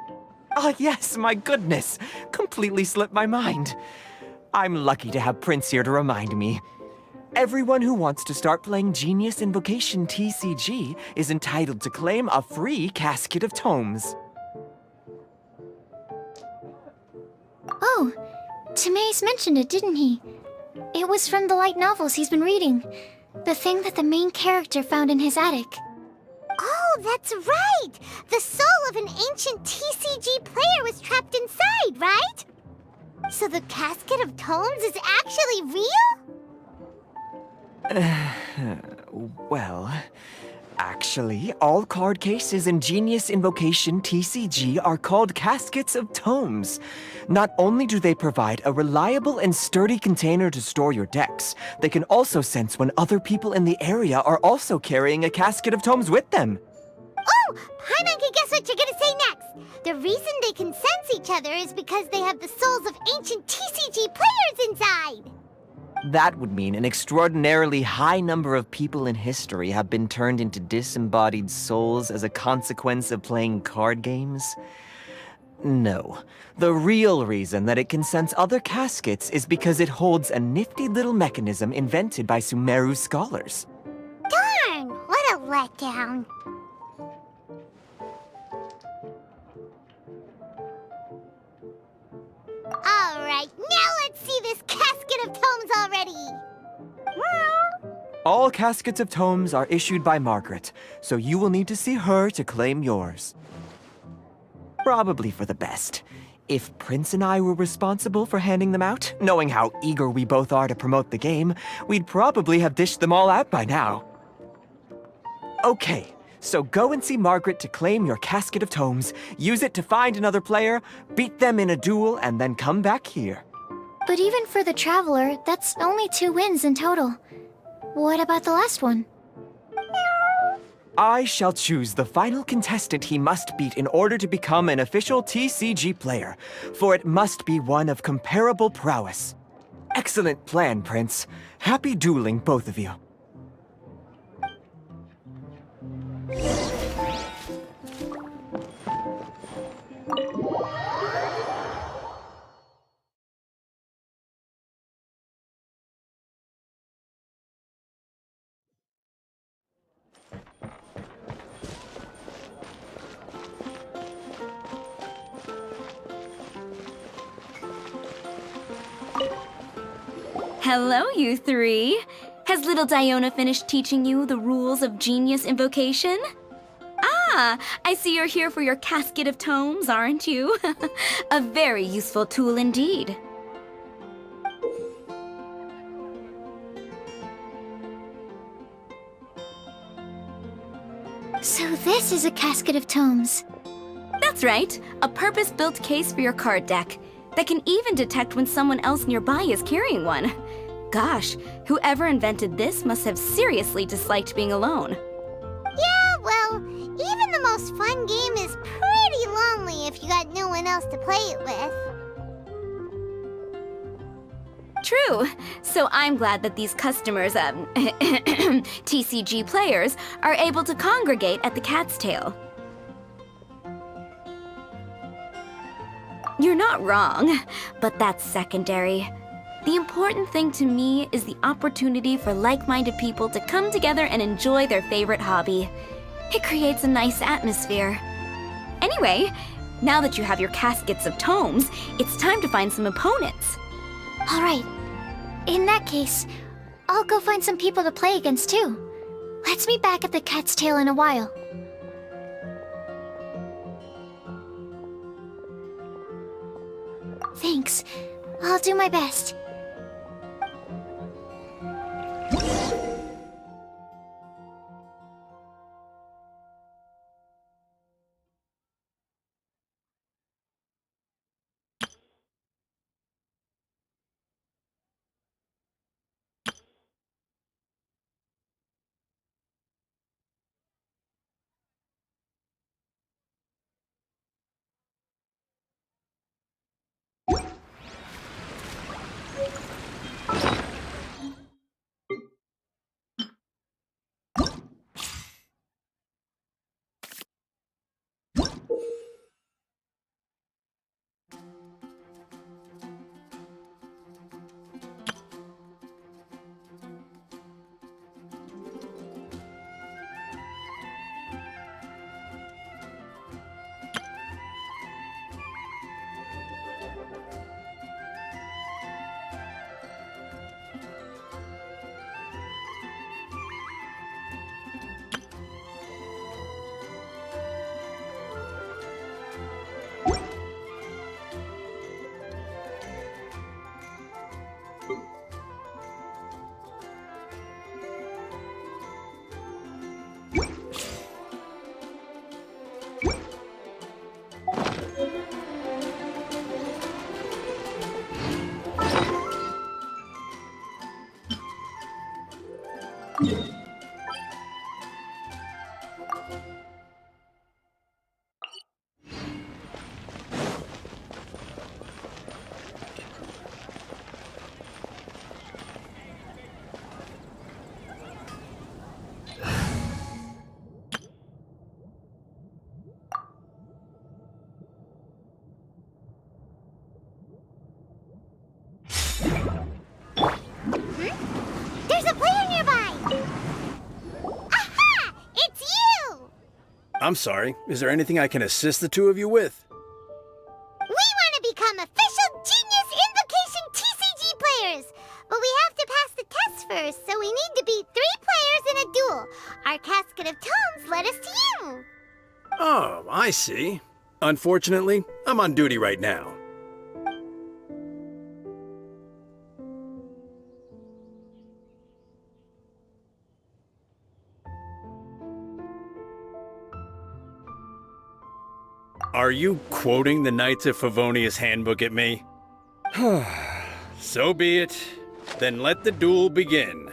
Ah, yes, my goodness. Completely slipped my mind. I'm lucky to have Prince here to remind me. Everyone who wants to start playing Genius Invocation TCG is entitled to claim a free casket of tomes. Oh, Timaeus mentioned it, didn't he? It was from the light novels he's been reading. The thing that the main character found in his attic. Oh, that's right! The soul of an ancient TCG player was trapped inside, right? So the casket of tomes is actually real? Well, actually, all card cases in Genius Invocation TCG are called caskets of tomes. Not only do they provide a reliable and sturdy container to store your decks, they can also sense when other people in the area are also carrying a casket of tomes with them. Oh, Paimon can guess what you're gonna say next. The reason they can sense each other is because they have the souls of ancient TCG players inside. That would mean an extraordinarily high number of people in history have been turned into disembodied souls as a consequence of playing card games. No. The real reason that it can sense other caskets is because it holds a nifty little mechanism invented by Sumeru scholars. Darn, what a letdown. Alright, now let's see this casket of tomes already! All caskets of tomes are issued by Margaret, so you will need to see her to claim yours. Probably for the best. If Prince and I were responsible for handing them out, knowing how eager we both are to promote the game, we'd probably have dished them all out by now. Okay. So go and see Margaret to claim your casket of tomes, use it to find another player, beat them in a duel, and then come back here. But even for the Traveler, that's only 2 wins in total. What about the last one? I shall choose the final contestant he must beat in order to become an official TCG player, for it must be one of comparable prowess. Excellent plan, Prince. Happy dueling, both of you. Hello, you 3. Has little Diona finished teaching you the rules of Genius Invocation? Ah, I see you're here for your casket of tomes, aren't you? A very useful tool indeed. So this is a casket of tomes. That's right, a purpose-built case for your card deck that can even detect when someone else nearby is carrying one. Gosh, whoever invented this must have seriously disliked being alone. Yeah, well, even the most fun game is pretty lonely if you got no one else to play it with. True. So I'm glad that these customers, TCG players, are able to congregate at the Cat's Tail. You're not wrong, but that's secondary. The important thing to me is the opportunity for like-minded people to come together and enjoy their favorite hobby. It creates a nice atmosphere. Anyway, now that you have your caskets of tomes, it's time to find some opponents. All right. In that case, I'll go find some people to play against too. Let's meet back at the Cat's Tail in a while. Thanks. I'll do my best. There's a player nearby! Aha! It's you! I'm sorry. Is there anything I can assist the two of you with? We want to become official Genius Invocation TCG players! But we have to pass the test first, so we need to beat 3 players in a duel. Our casket of tomes led us to you! Oh, I see. Unfortunately, I'm on duty right now. Are you quoting the Knights of Favonius handbook at me? So be it. Then let the duel begin.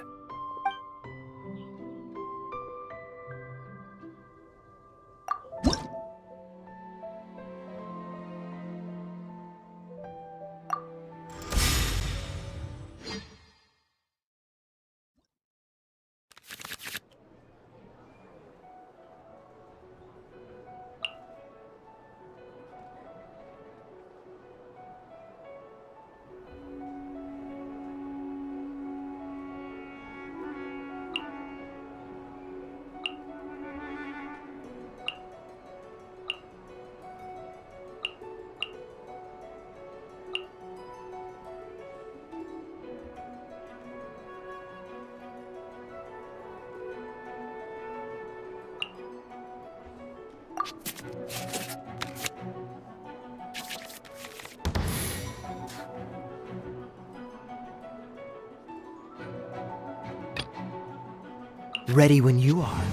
Ready when you are.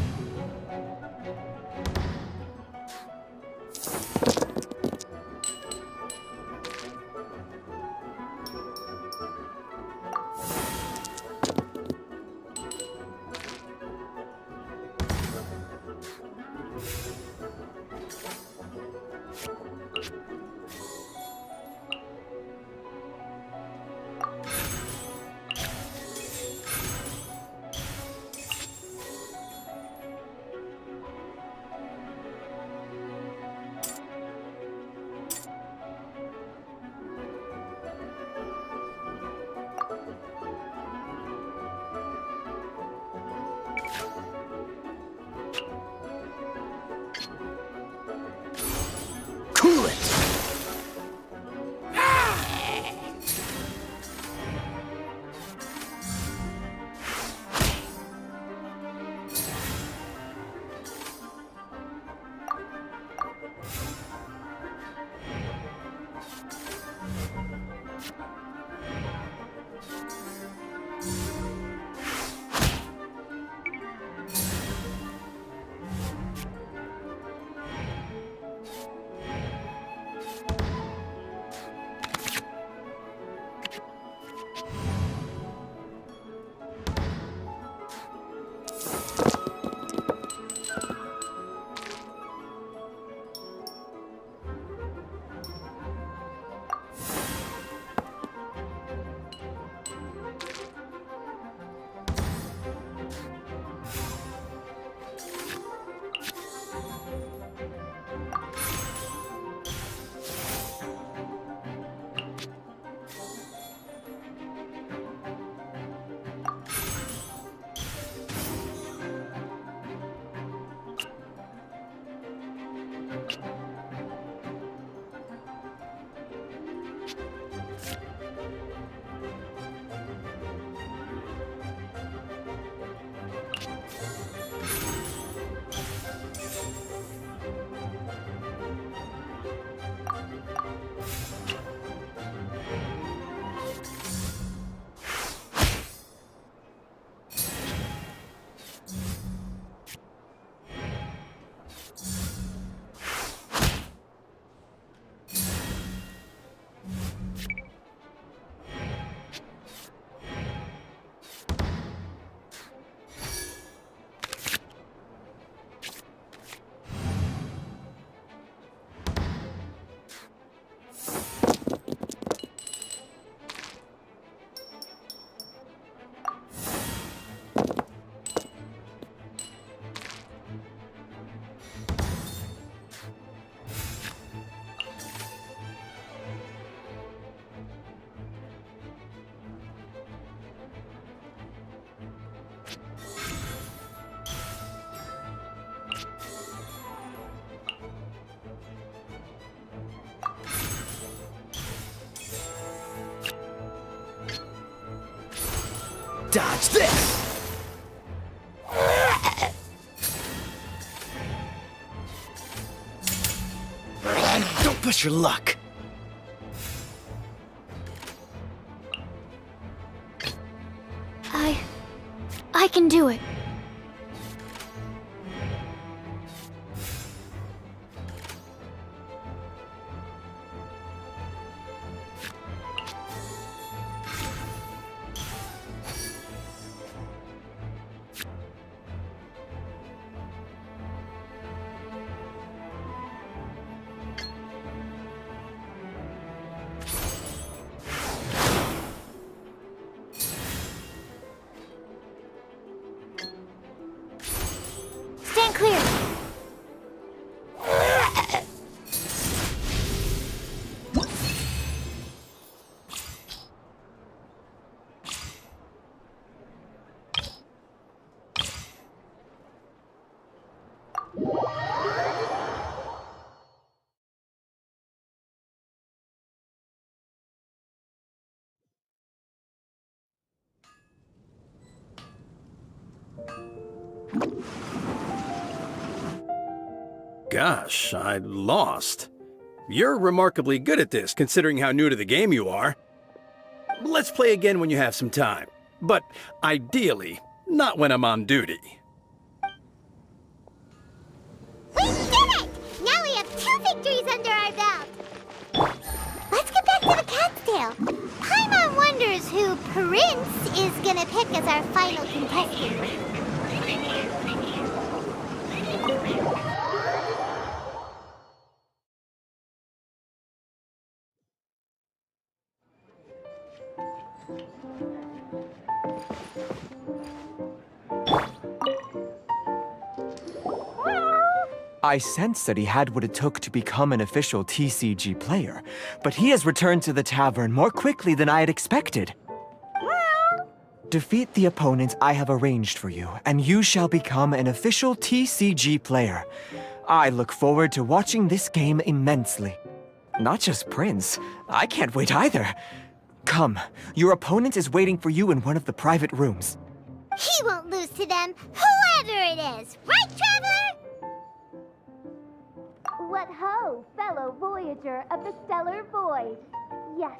Dodge this! Don't push your luck. I can do it. Stand clear. Gosh, I lost. You're remarkably good at this, considering how new to the game you are. Let's play again when you have some time. But ideally, not when I'm on duty. We did it! Now we have 2 victories under our belt. Let's get back to the cat's tail. Paimon wonders who Prince is gonna pick as our final contestant. I sensed that he had what it took to become an official TCG player, but he has returned to the tavern more quickly than I had expected. Defeat the opponents I have arranged for you, and you shall become an official TCG player. I look forward to watching this game immensely. Not just Prince, I can't wait either. Come, your opponent is waiting for you in one of the private rooms. He won't lose to them, whoever it is. Right, Traveler? What ho, fellow voyager of the stellar void. Yes,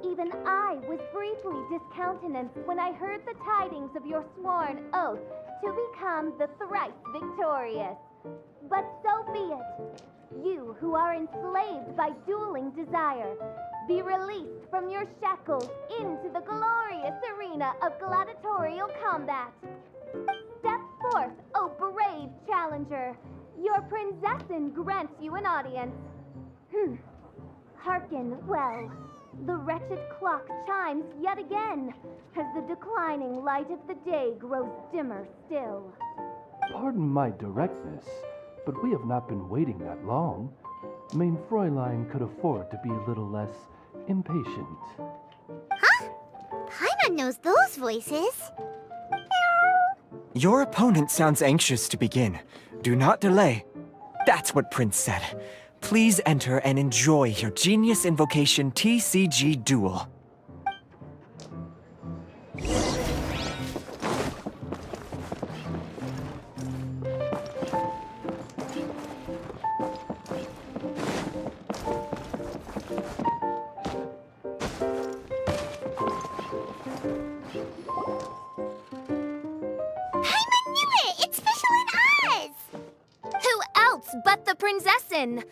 even I was briefly discountenanced when I heard the tidings of your sworn oath to become the thrice victorious. But so be it. You who are enslaved by dueling desire, be released from your shackles into the glorious arena of gladiatorial combat. Step forth, O brave challenger. Your princessin grants you an audience. Hearken well. The wretched clock chimes yet again, as the declining light of the day grows dimmer still. Pardon my directness, but we have not been waiting that long. Mein Fräulein could afford to be a little less impatient. Huh? Paimon knows those voices. Your opponent sounds anxious to begin. Do not delay. That's what Prince said. Please enter and enjoy your Genius Invocation TCG duel. But the princessin.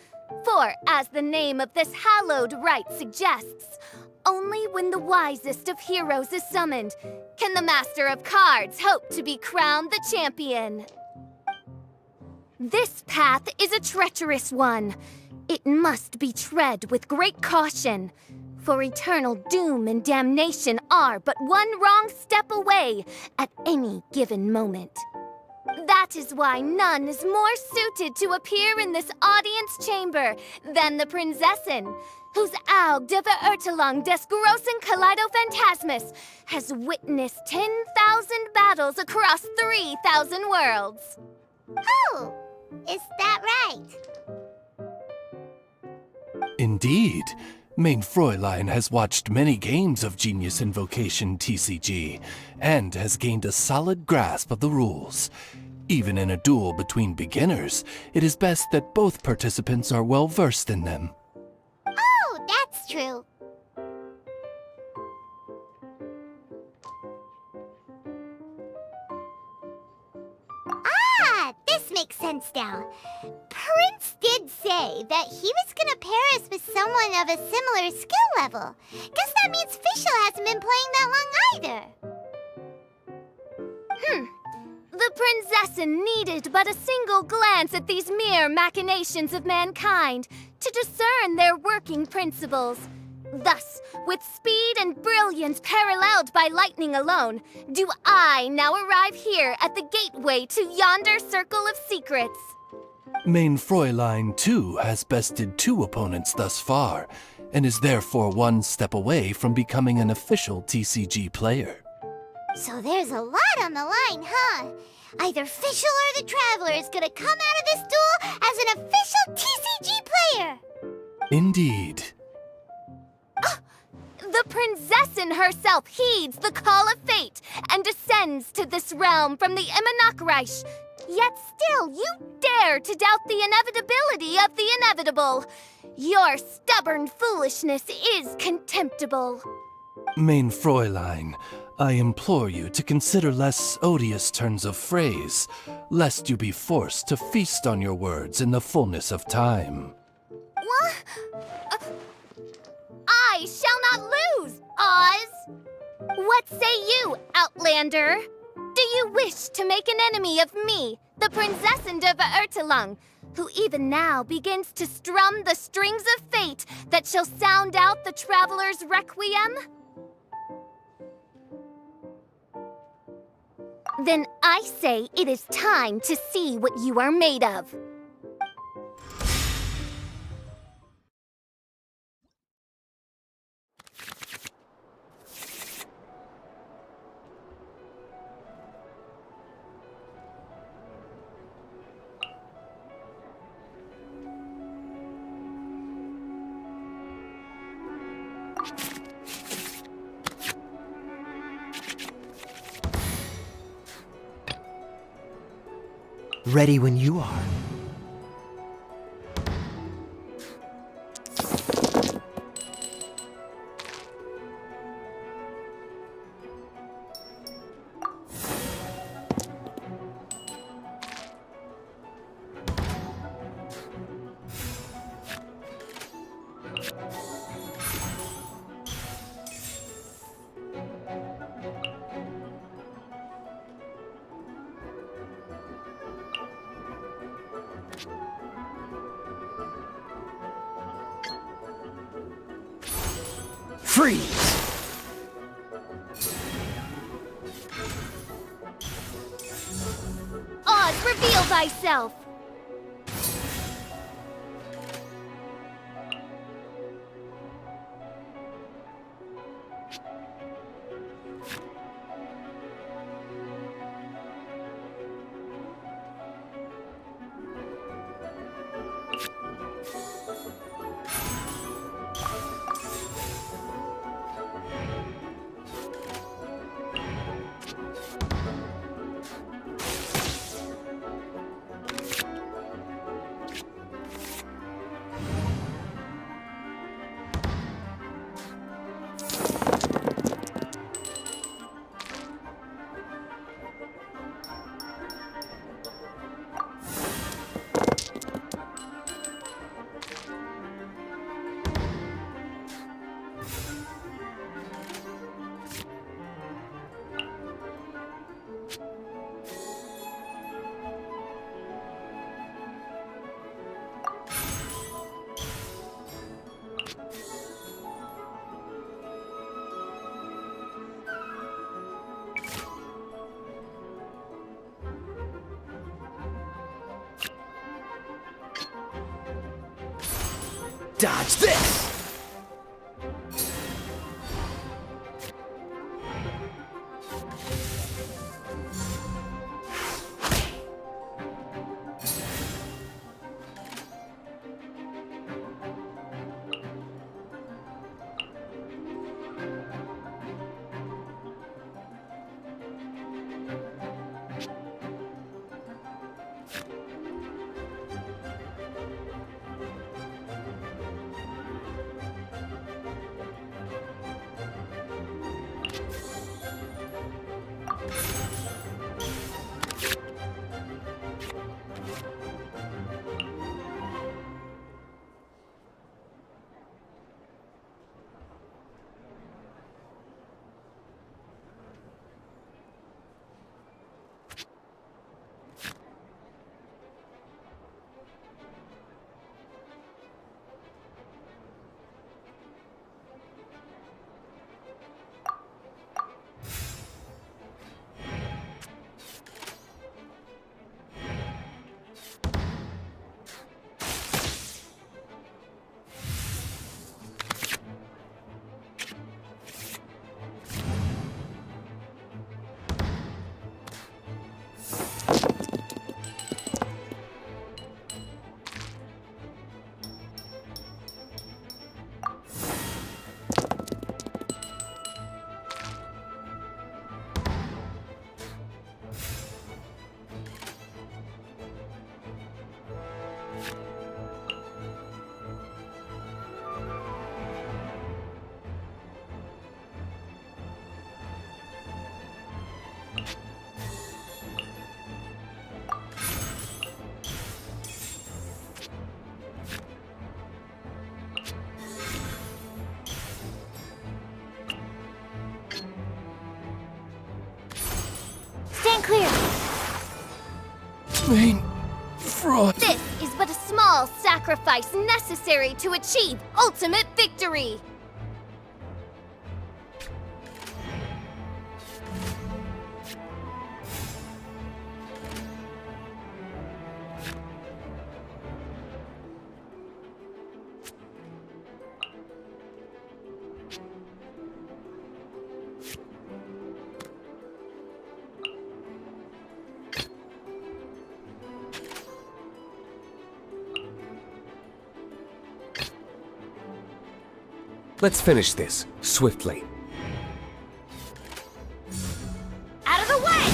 For, as the name of this hallowed rite suggests, only when the wisest of heroes is summoned can the master of cards hope to be crowned the champion. This path is a treacherous one. It must be tread with great caution, for eternal doom and damnation are but one wrong step away at any given moment. That is why none is more suited to appear in this audience chamber than the princessin, whose Aug de Verurtelung des großen Kaleido-Phantasmus has witnessed 10,000 battles across 3,000 worlds. Oh, is that right? Indeed. Mein Fräulein has watched many games of Genius Invocation TCG, and has gained a solid grasp of the rules. Even in a duel between beginners, it is best that both participants are well versed in them. Oh, that's true. Ah, this makes sense now. Prince did say that he was gonna pair us with someone of a similar skill level. Guess that means Fischl hasn't been playing that long either. The prinzessin needed but a single glance at these mere machinations of mankind to discern their working principles. Thus, with speed and brilliance paralleled by lightning alone, do I now arrive here at the gateway to yonder circle of secrets. Mein Fräulein, too, has bested 2 opponents thus far, and is therefore 1 step away from becoming an official TCG player. So there's a lot on the line, huh? Either Fischl or the Traveler is gonna come out of this duel as an official TCG player! Indeed. The prinzessin herself heeds the call of fate and descends to this realm from the Immanakreich. Yet still, you dare to doubt the inevitability of the inevitable. Your stubborn foolishness is contemptible. Mein Fräulein, I implore you to consider less odious turns of phrase, lest you be forced to feast on your words in the fullness of time. What? I shall not lose, Oz! What say you, Outlander? Do you wish to make an enemy of me, the Prinzessin of Ertelung, who even now begins to strum the strings of fate that shall sound out the Traveler's Requiem? Then I say it is time to see what you are made of. Ready when you are. Freeze! Oz, reveal thyself! Dodge this! and clear. Main Freud. This is but a small sacrifice necessary to achieve ultimate victory. Let's finish this, swiftly. Out of the way!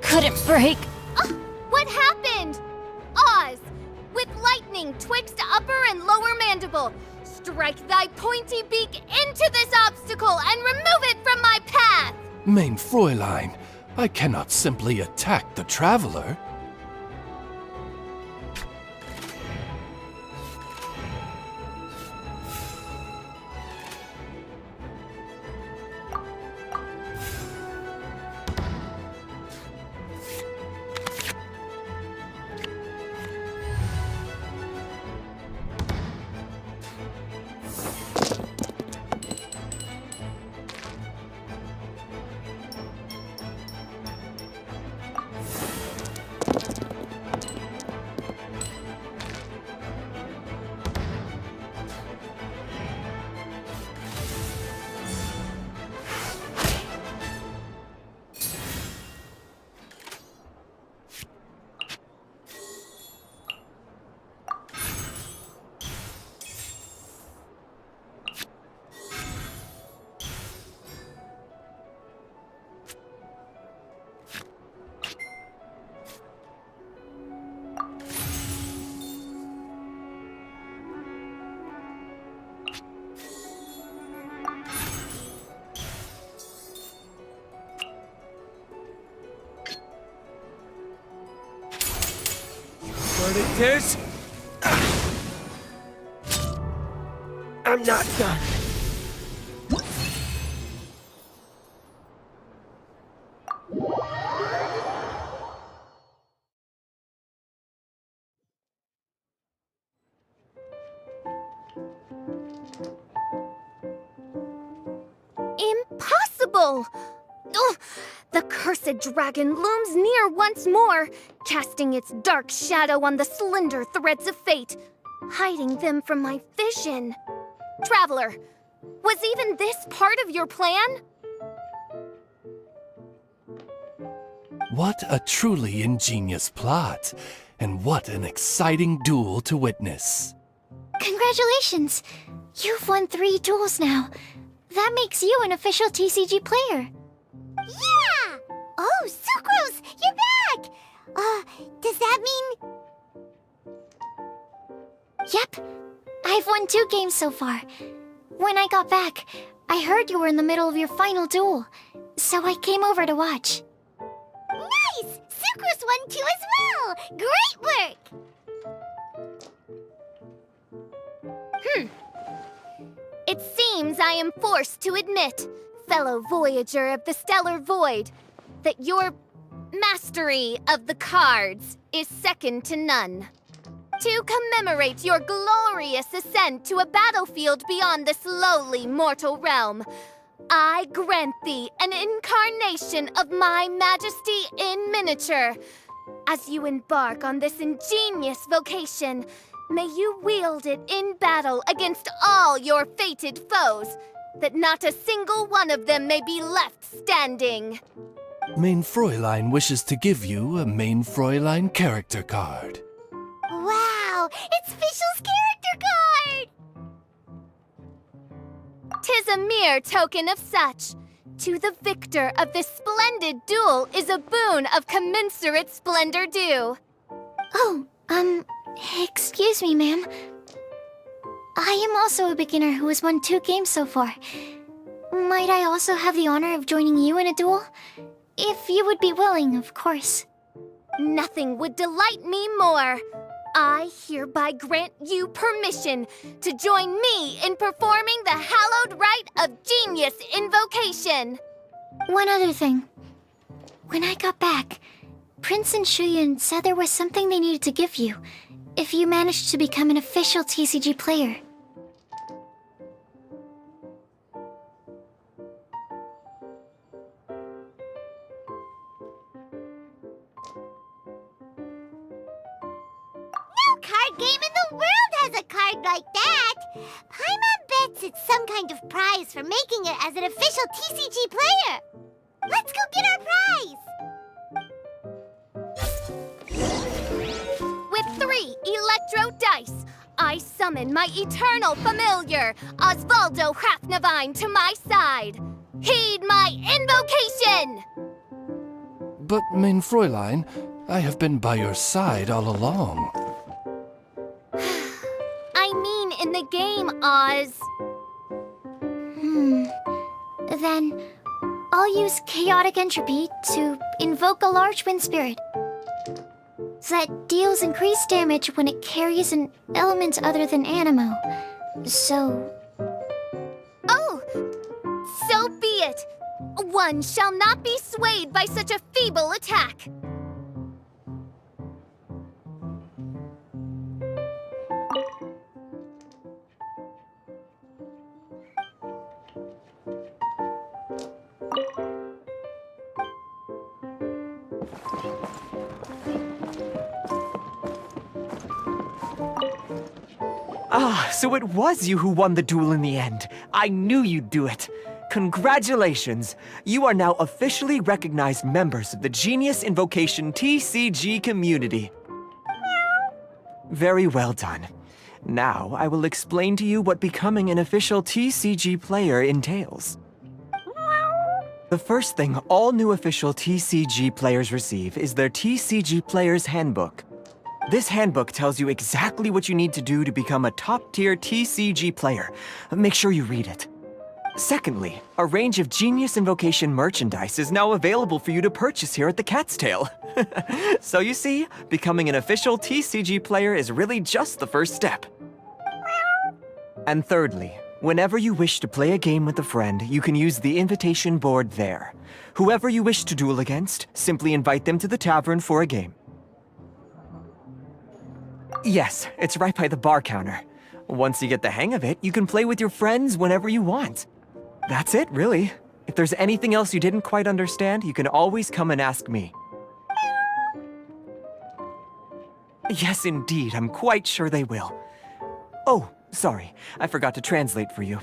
Couldn't break. What happened? Oz, with lightning twixt upper and lower mandible, strike thy pointy beak into this obstacle and remove it from my path! Main Fräulein, I cannot simply attack the traveler. What it is? I'm not done. Impossible! Ugh, the cursed dragon looms near once more, casting its dark shadow on the slender threads of fate, hiding them from my vision. Traveler, was even this part of your plan? What a truly ingenious plot, and what an exciting duel to witness. Congratulations! You've won 3 duels now. That makes you an official TCG player. Yeah! Oh, Sucrose, you're back! won 2 games so far. When I got back, I heard you were in the middle of your final duel, so I came over to watch. Nice! Sucrose won too as well! Great work! It seems I am forced to admit, fellow voyager of the stellar void, that your mastery of the cards is second to none. To commemorate your glorious ascent to a battlefield beyond this lowly mortal realm, I grant thee an incarnation of my majesty in miniature. As you embark on this ingenious vocation, may you wield it in battle against all your fated foes, that not a single one of them may be left standing. Main Fräulein wishes to give you a Main Fräulein character card. Wow! It's Fischl's character card! 'Tis a mere token of such. To the victor of this splendid duel is a boon of commensurate splendor due. Oh, excuse me, ma'am. I am also a beginner who has won 2 games so far. Might I also have the honor of joining you in a duel? If you would be willing, of course. Nothing would delight me more. I hereby grant you permission to join me in performing the hallowed rite of genius invocation. One other thing. When I got back, Prince and Shuyan said there was something they needed to give you if you managed to become an official TCG player. No card game in the world has a card like that! Paimon bets it's some kind of prize for making it as an official TCG player! Let's go get our prize! With 3 electro dice, I summon my eternal familiar, Osvaldo Hrafnavine, to my side. Heed my invocation! But, Main Fräulein, I have been by your side all along. I mean in the game, Oz. Then, I'll use Chaotic Entropy to invoke a large wind spirit that deals increased damage when it carries an element other than Animo. So... Oh, so be it. One shall not be swayed by such a feeble attack. Ah, so it was you who won the duel in the end. I knew you'd do it. Congratulations! You are now officially recognized members of the Genius Invocation TCG community. Very well done. Now, I will explain to you what becoming an official TCG player entails. The first thing all new official TCG players receive is their TCG Player's Handbook. This handbook tells you exactly what you need to do to become a top-tier TCG player. Make sure you read it. Secondly, a range of Genius Invocation merchandise is now available for you to purchase here at the Cat's Tail. So you see, becoming an official TCG player is really just the first step. And thirdly, whenever you wish to play a game with a friend, you can use the invitation board there. Whoever you wish to duel against, simply invite them to the tavern for a game. Yes, it's right by the bar counter. Once you get the hang of it, you can play with your friends whenever you want. That's it, really. If there's anything else you didn't quite understand, you can always come and ask me. Yes, indeed, I'm quite sure they will. Oh, sorry, I forgot to translate for you.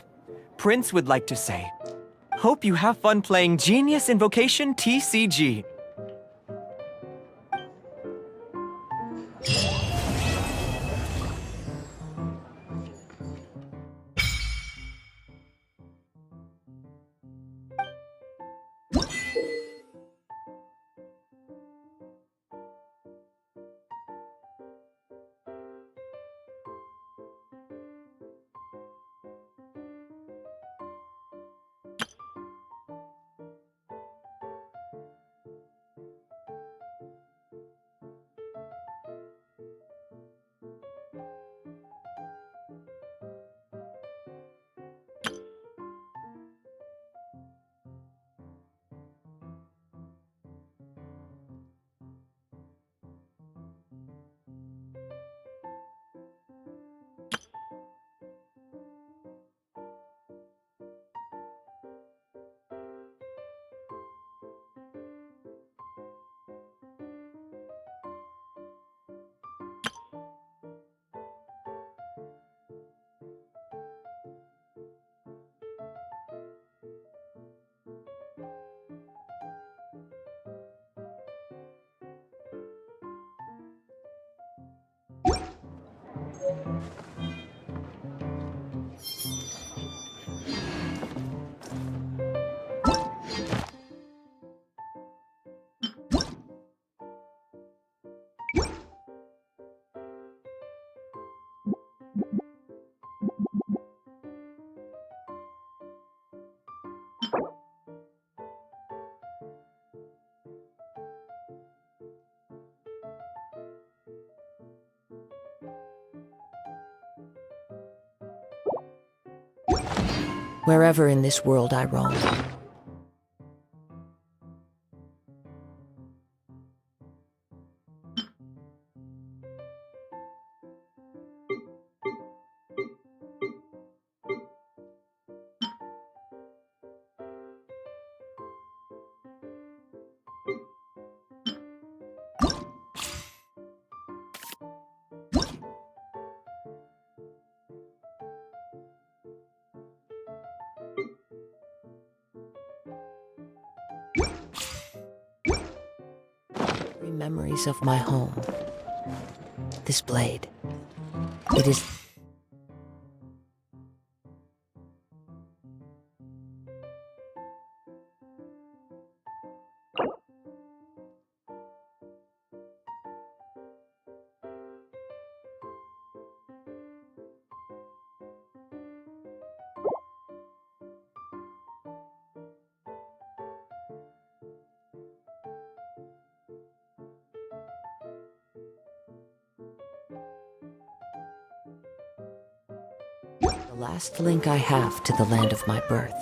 Prince would like to say, hope you have fun playing Genius Invocation TCG. Wherever in this world I roam. Memories of my home. This blade. It is... the last link I have to the land of my birth.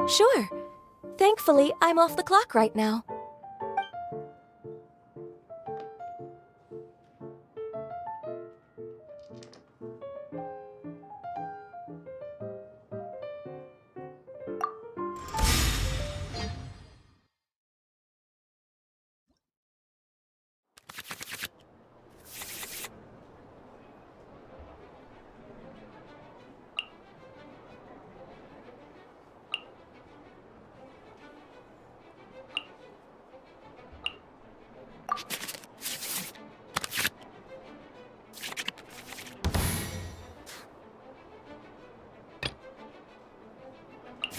Sure. Thankfully, I'm off the clock right now.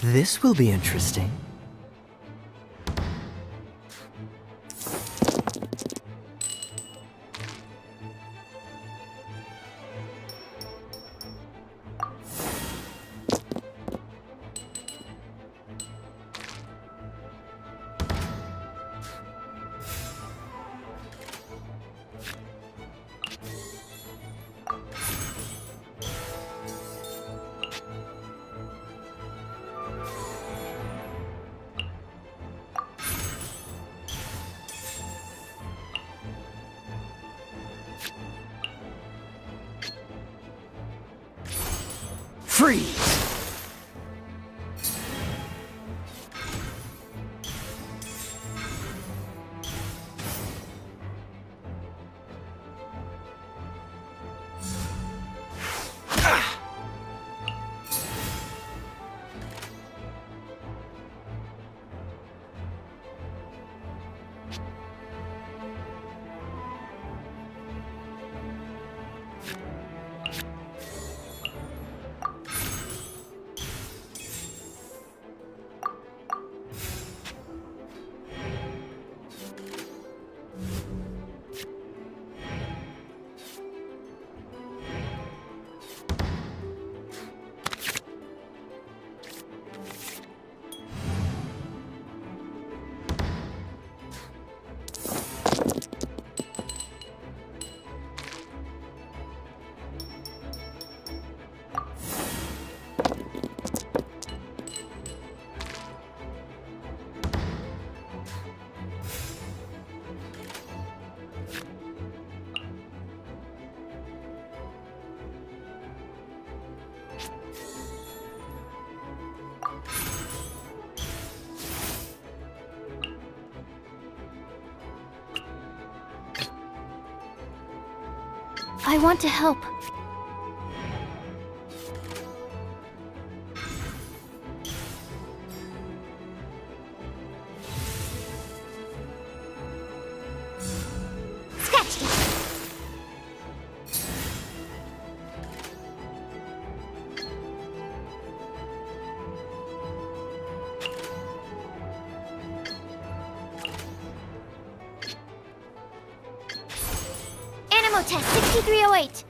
This will be interesting. Freeze! I want to help. Scratched it. Animal test 6308.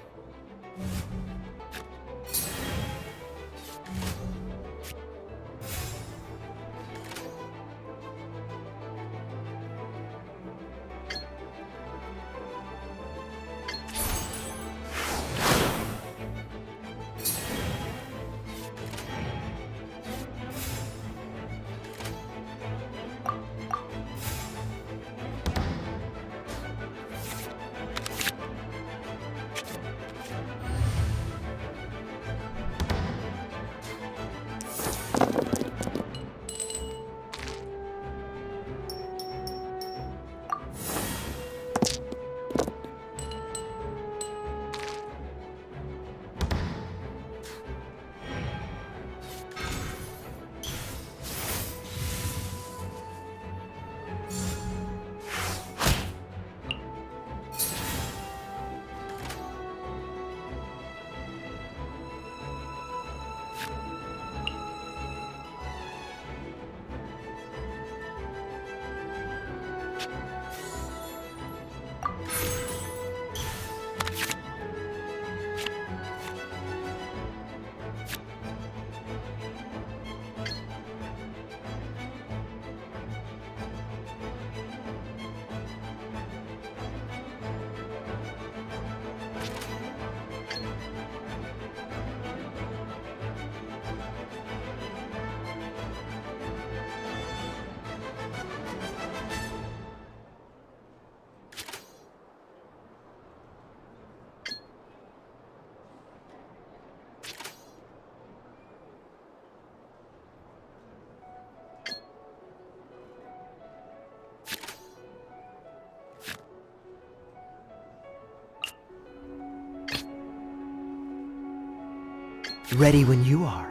Ready when you are.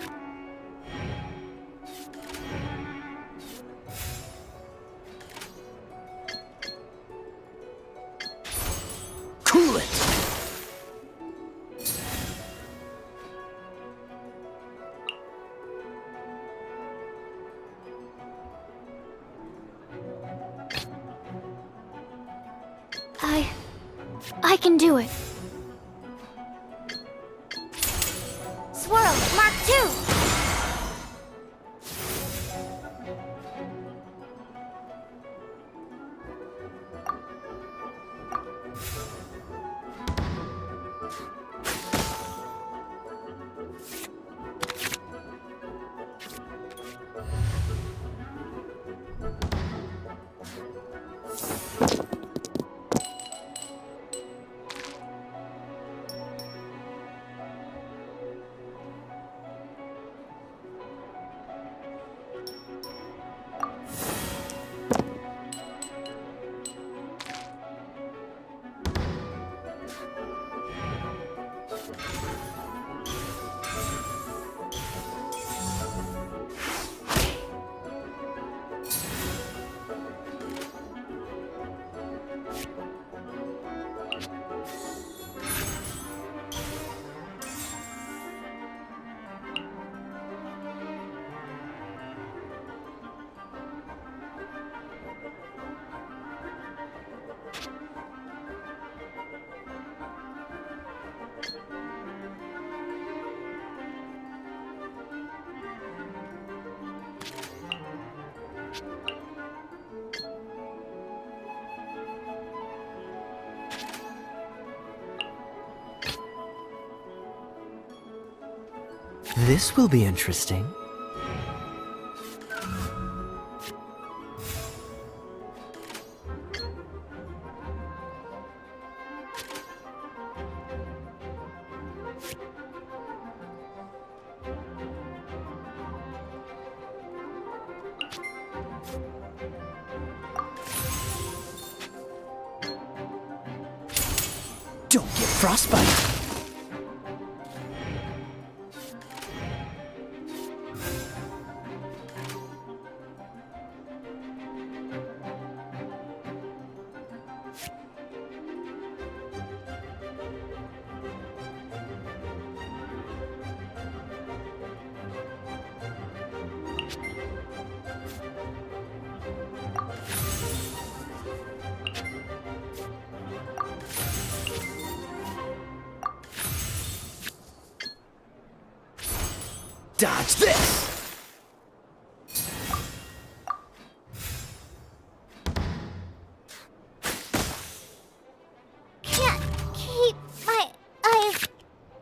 Cool it! I can do it. Swirl, Mark 2! This will be interesting. Don't get frostbite! Dodge this! Can't keep my eyes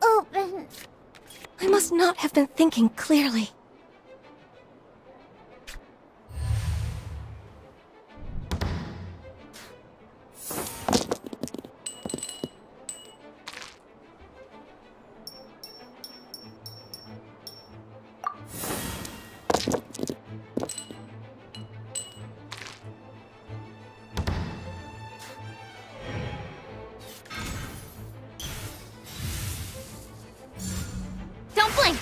open. I must not have been thinking clearly. Don't blink!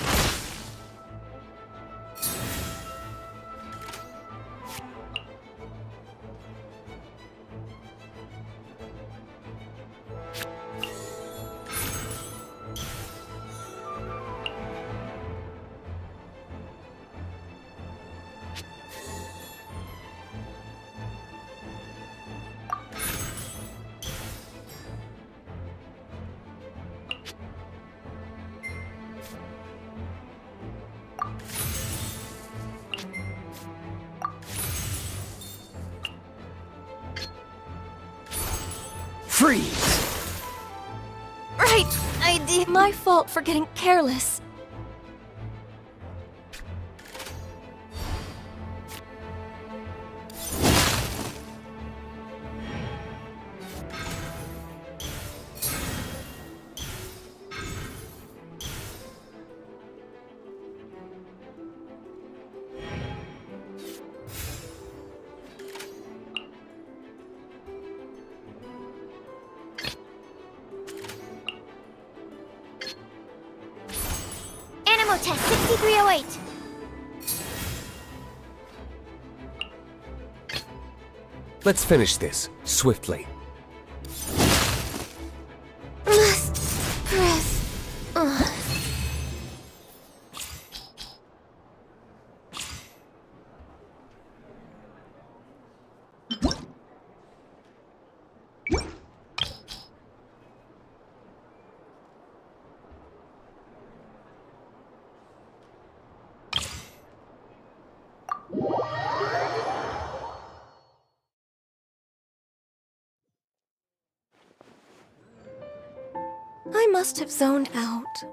Freeze! Right idea. My fault for getting careless. test 6308. Let's finish this, swiftly. Must press. Ugh. I must have zoned out.